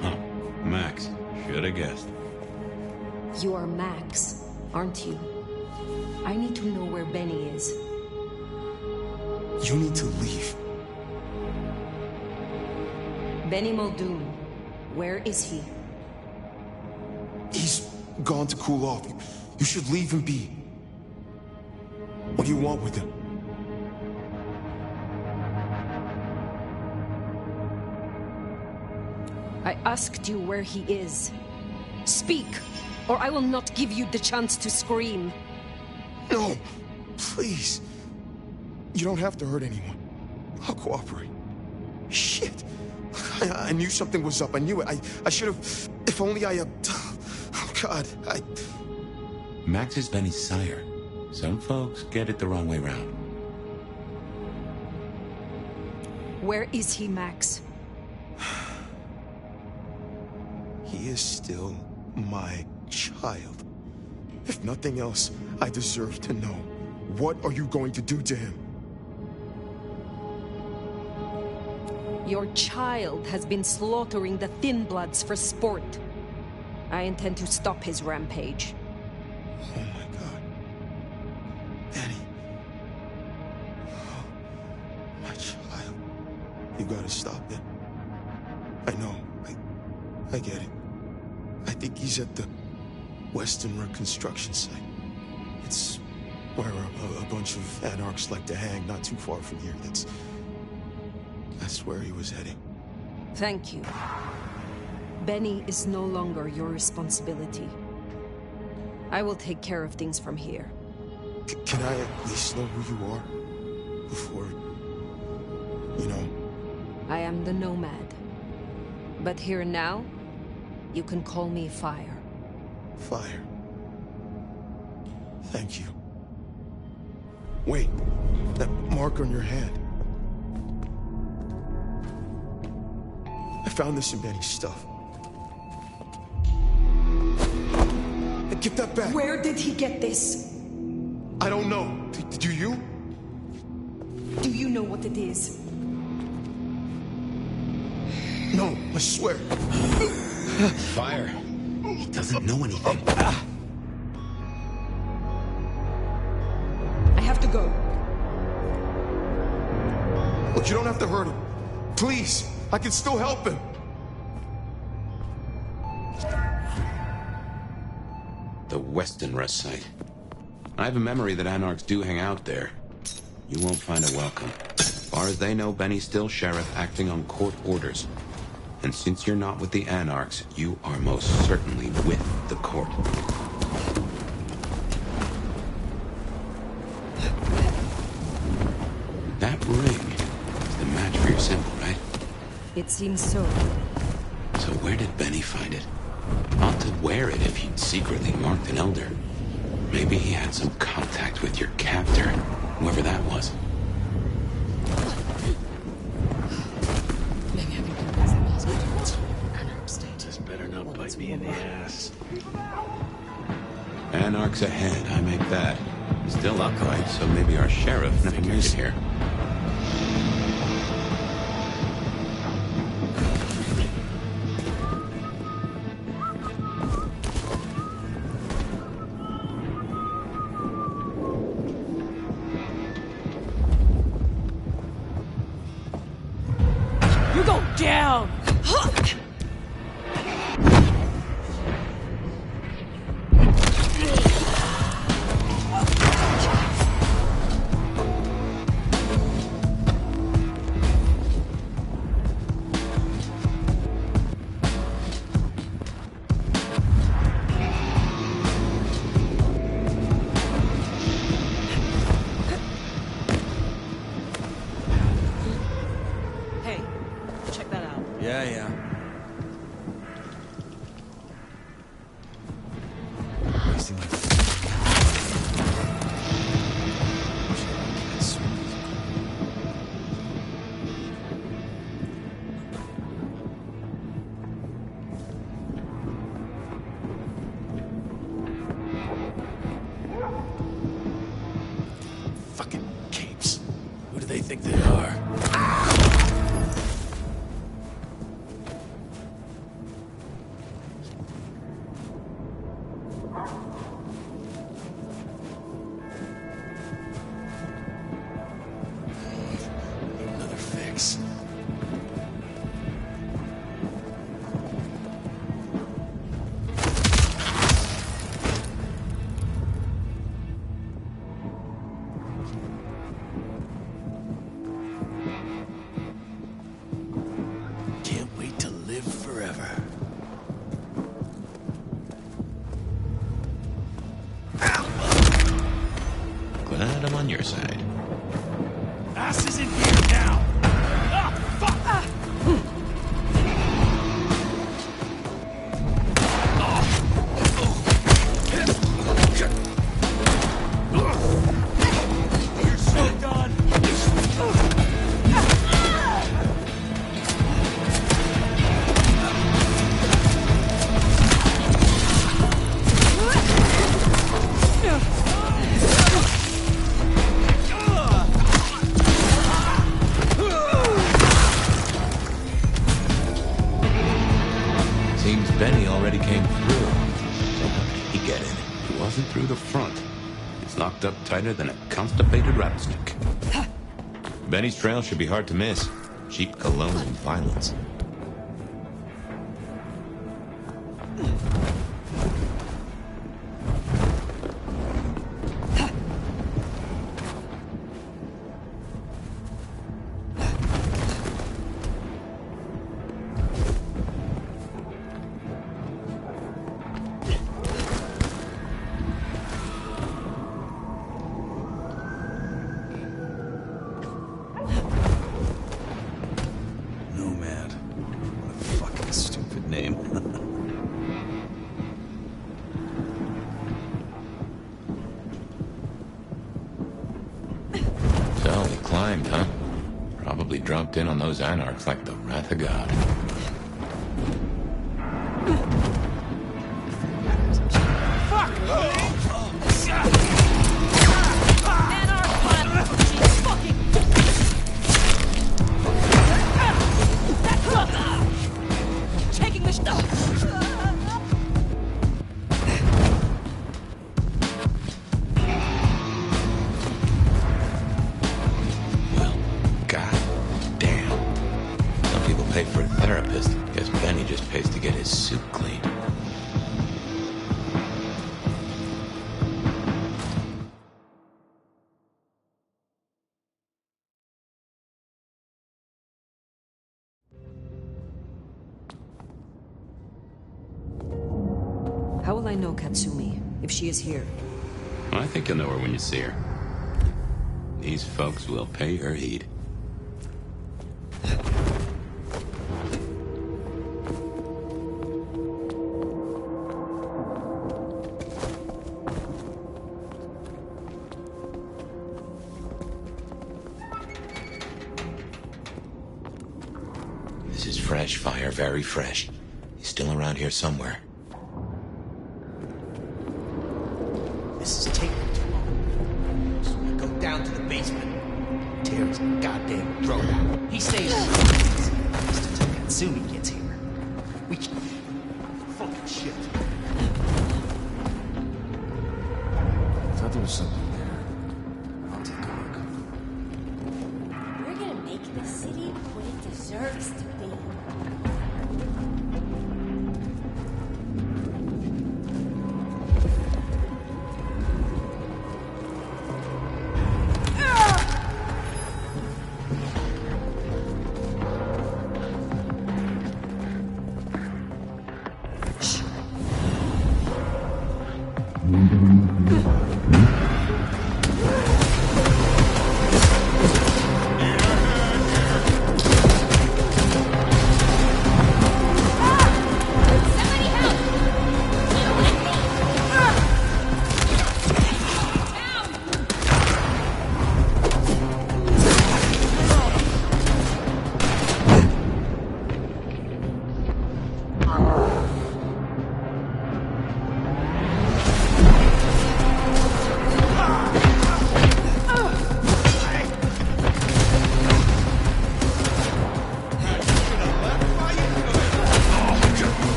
Huh. Max. Should have guessed. You are Max, aren't you? I need to know where Benny is. You need to leave. Benny Muldoon, where is he? He's gone to cool off. You should leave him be. What do you want with him? I asked you where he is. Speak, or I will not give you the chance to scream. No, please. You don't have to hurt anyone. I'll cooperate. Shit. I knew something was up. I knew it. I should have... If only I... Oh, God. Max is Benny's sire. Some folks get it the wrong way round. Where is he, Max? He is still my child. If nothing else, I deserve to know. What are you going to do to him? Your child has been slaughtering the Thin Bloods for sport. I intend to stop his rampage. Oh my God. Benny. Oh, my child. You gotta stop it. I know. I get it. I think he's at the Western Reconstruction site. It's where a bunch of anarchs like to hang, not too far from here. That's where he was heading. Thank you. Benny is no longer your responsibility. I will take care of things from here. Can I at least know who you are? Before... you know... I am the Nomad. But here now, you can call me Fire. Fire. Thank you. Wait, that mark on your hand. I found this in Benny's stuff. Give that back! Where did he get this? I don't know. Do you? Do you know what it is? No, I swear. Fire. He doesn't know anything. I have to go. Look, you don't have to hurt him. Please, I can still help him. The Weston Rest site. I have a memory that Anarchs do hang out there. You won't find a welcome. As far as they know, Benny's still sheriff acting on court orders. And since you're not with the Anarchs, you are most certainly with the court. That ring is the match for your symbol, right? It seems so. So where did Benny find it? Ought to wear it if he'd secretly marked an elder. Maybe he had some contact with your captor, whoever that was. Maybe I can convince them hospitals. Anarch State. This better not bite me in the ass. Anarchs ahead, I make that. Still upright, so maybe our sheriff never made it here. You go down! Hey, check that out. Yeah. Wasting my... Fucking capes. Who do they think they are? Another fix. Can't wait to live forever. Glad I'm on your side. Ass is in here now! Ah, fuck! You're so done! Seems Benny already came through. So how did he get in? He wasn't through the front. It's locked up tighter than a constipated rattlesnake. Benny's trail should be hard to miss. Cheap cologne and violence. dropped in on those anarchs like the wrath of God. Taking the Some people pay for a therapist. Guess Benny just pays to get his suit clean. How will I know Katsumi, if she is here? I think you'll know her when you see her. These folks will pay her heed. This is fresh fire, very fresh. He's still around here somewhere. This is taking too long. So we go down to the basement. Tear his goddamn throat out. He stays until Katsumi gets here. We can... Fucking shit. I thought there was something there. I'll take a look. We're gonna make this city what it deserves to be.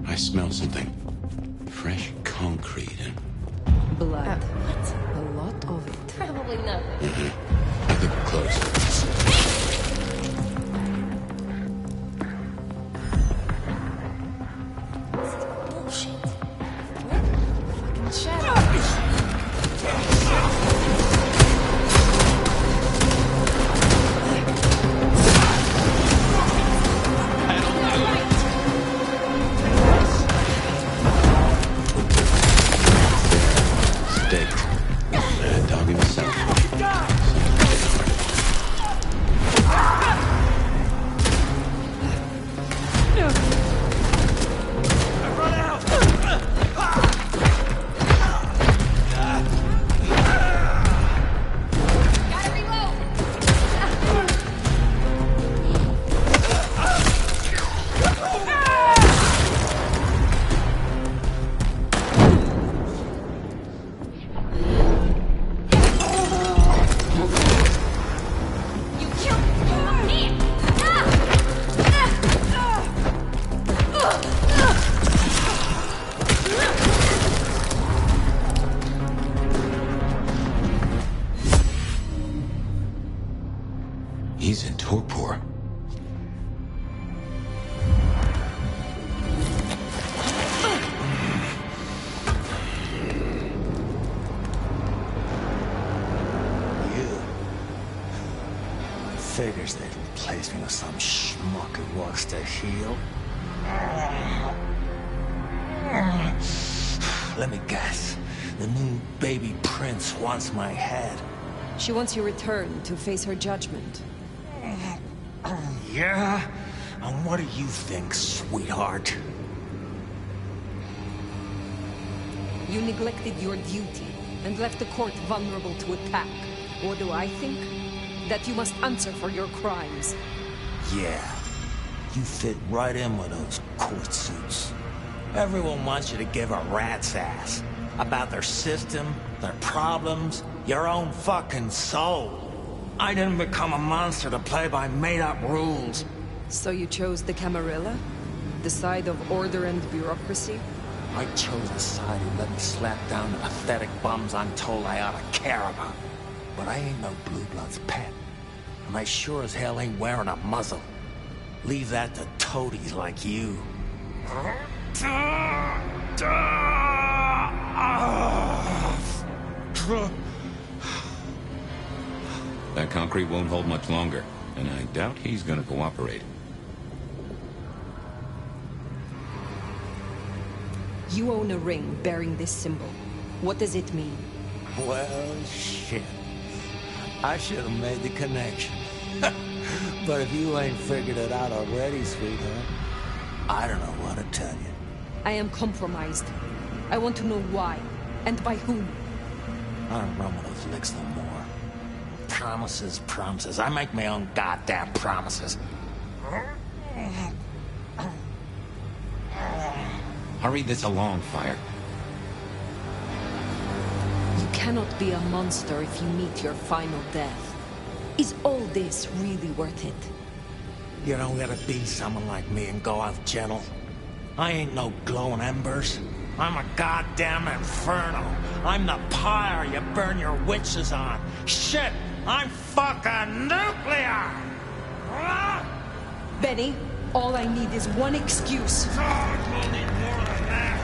I smell something. Fresh concrete and... Blood. What? A lot of it. Probably nothing. I think we're close. Mad dog himself. figures they'd replace me with some schmuck who wants to heal. Let me guess. The new baby prince wants my head. She wants you returned to face her judgment. Yeah? And what do you think, sweetheart? You neglected your duty and left the court vulnerable to attack. What do I think? That you must answer for your crimes. Yeah. You fit right in with those court suits. Everyone wants you to give a rat's ass about their system, their problems, your own fucking soul. I didn't become a monster to play by made-up rules. So you chose the Camarilla? The side of order and bureaucracy? I chose the side who let me slap down the pathetic bums I'm told I ought to care about. But I ain't no Blue Blood's pet. And I sure as hell ain't wearing a muzzle. Leave that to toadies like you. That concrete won't hold much longer, and I doubt he's gonna cooperate. You own a ring bearing this symbol. What does it mean? Well, shit. I should have made the connection. But if you ain't figured it out already, sweetheart, I don't know what to tell you. I am compromised. I want to know why, and by whom. I don't run with those licks no more. Promises, promises. I make my own goddamn promises. Hurry this along, Fire. You cannot be a monster if you meet your final death. Is all this really worth it? You don't gotta be someone like me and go out gentle. I ain't no glowing embers. I'm a goddamn inferno. I'm the pyre you burn your witches on. Shit, I'm fucking nuclear! Benny, all I need is one excuse. We'll need more than that.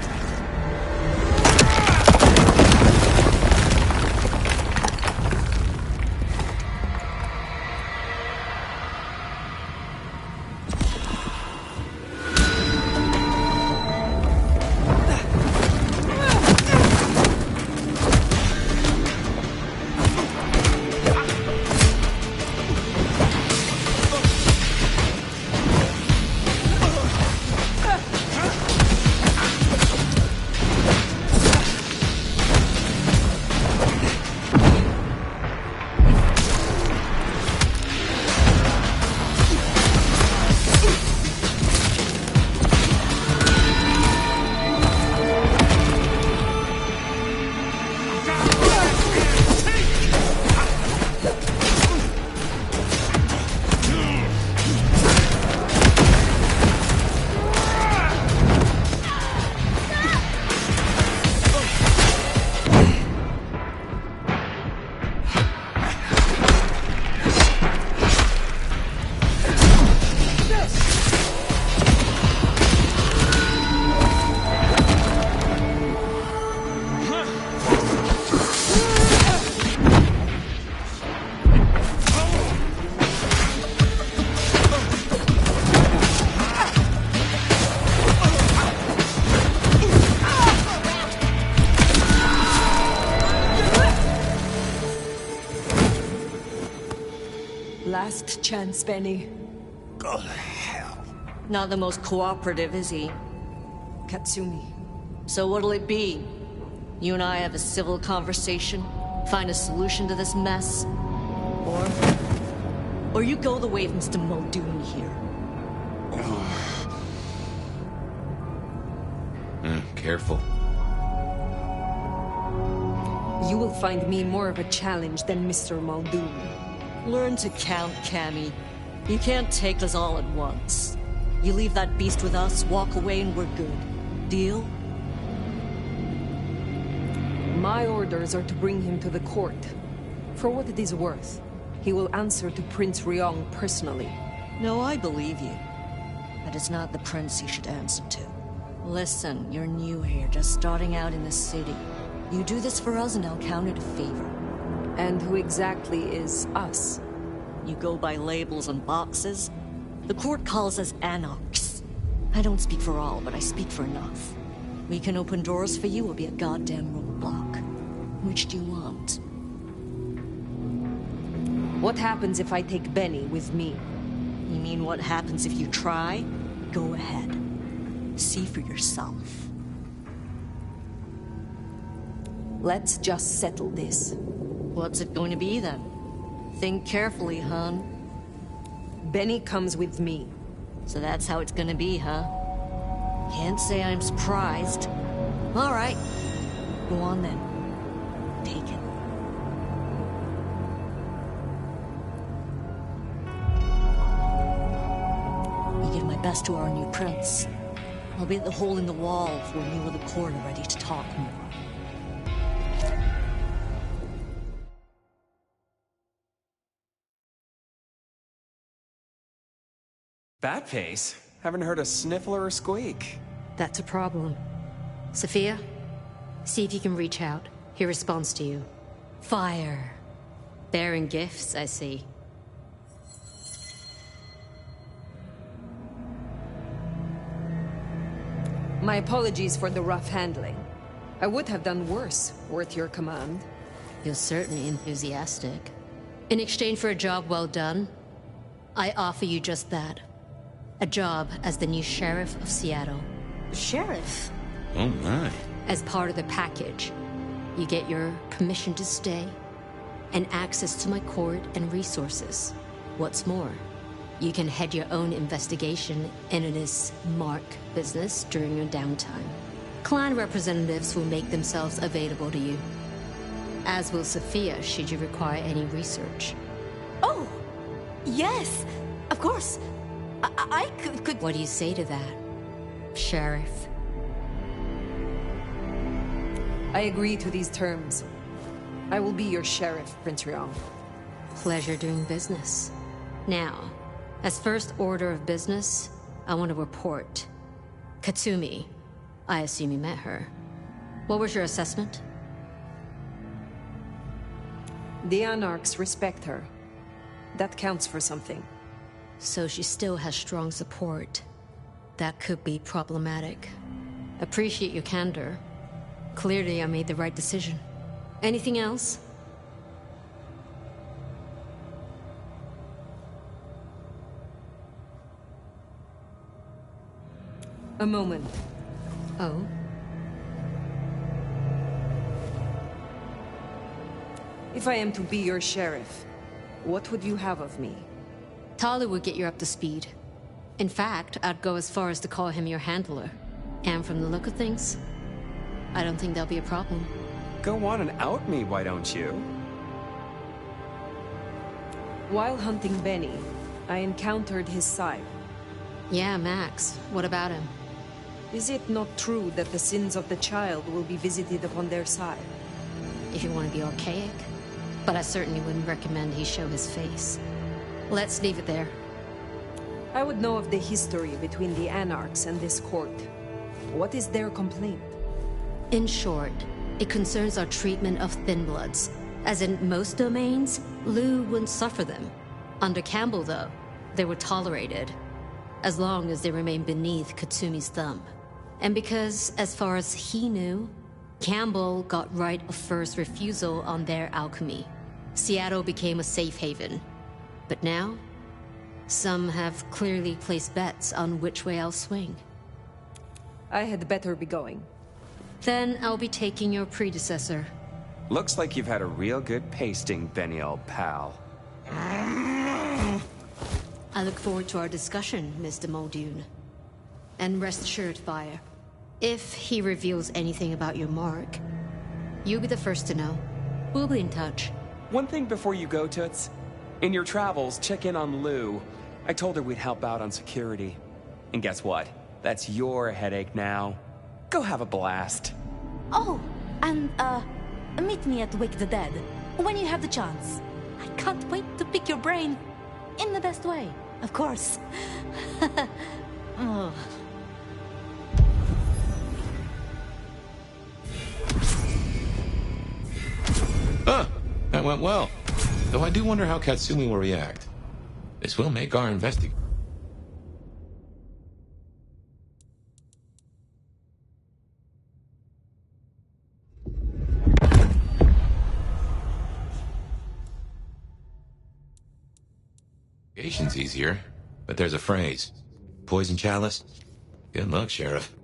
Last chance, Benny. Go to hell. Not the most cooperative, is he? Katsumi. So what'll it be? You and I have a civil conversation? Find a solution to this mess? Or you go the way of Mr. Muldoon here? Careful. You will find me more of a challenge than Mr. Muldoon. Learn to count, Cammy. You can't take us all at once. You leave that beast with us, walk away, and we're good. Deal? My orders are to bring him to the court. For what it is worth, he will answer to Prince Ryong personally. No, I believe you. But it's not the prince you should answer to. Listen, you're new here, just starting out in the city. You do this for us and I'll count it a favor. And who exactly is us? You go by labels on boxes. The court calls us anarchs. I don't speak for all, but I speak for enough. We can open doors for you or be a goddamn roadblock. Which do you want? What happens if I take Benny with me? You mean what happens if you try? Go ahead. See for yourself. Let's just settle this. What's it going to be then? Think carefully, hon. Benny comes with me. So that's how it's gonna be, huh? Can't say I'm surprised. All right. Go on then. Take it. You give my best to our new prince. I'll be at the hole in the wall when you or the court are ready to talk more. Bat face? Haven't heard a sniffle or a squeak. That's a problem. Sophia, see if you can reach out. He responds to you. Fire. Bearing gifts, I see. My apologies for the rough handling. I would have done worse, worth your command. You're certainly enthusiastic. In exchange for a job well done, I offer you just that. A job as the new sheriff of Seattle. Sheriff? Oh my. As part of the package, you get your permission to stay and access to my court and resources. What's more, you can head your own investigation into this Mark business during your downtime. Clan representatives will make themselves available to you, as will Sophia should you require any research. Oh, yes, of course. I could... What do you say to that, Sheriff? I agree to these terms. I will be your sheriff, Prince Ryong. Pleasure doing business. Now, as first order of business, I want to report. Katsumi, I assume you met her. What was your assessment? The Anarchs respect her. That counts for something. So she still has strong support. That could be problematic. Appreciate your candor. Clearly I made the right decision. Anything else? A moment. Oh? If I am to be your sheriff, what would you have of me? Tali would get you up to speed. In fact, I'd go as far as to call him your handler. And from the look of things, I don't think that'll be a problem. Go on and out me, why don't you? While hunting Benny, I encountered his sire. Yeah, Max. What about him? Is it not true that the sins of the child will be visited upon their sire? If you want to be archaic. But I certainly wouldn't recommend he show his face. Let's leave it there. I would know of the history between the Anarchs and this court. What is their complaint? In short, it concerns our treatment of Thin Bloods. As in most domains, Liu wouldn't suffer them. Under Campbell, though, they were tolerated, as long as they remained beneath Katsumi's thumb. And because, as far as he knew, Campbell got right of first refusal on their alchemy. Seattle became a safe haven. But now, some have clearly placed bets on which way I'll swing. I had better be going. Then I'll be taking your predecessor. Looks like you've had a real good pasting, Benny, old pal. I look forward to our discussion, Mr. Muldoon. And rest assured, Fire, if he reveals anything about your mark, you'll be the first to know. We'll be in touch. One thing before you go, Toots. In your travels, check in on Lou. I told her we'd help out on security. And guess what? That's your headache now. Go have a blast. Oh, and, meet me at Wake the Dead, when you have the chance. I can't wait to pick your brain. In the best way, of course. Oh. That went well. Though I do wonder how Katsumi will react. This will make our investigation. Easier, but there's a phrase. Poison chalice? Good luck, Sheriff.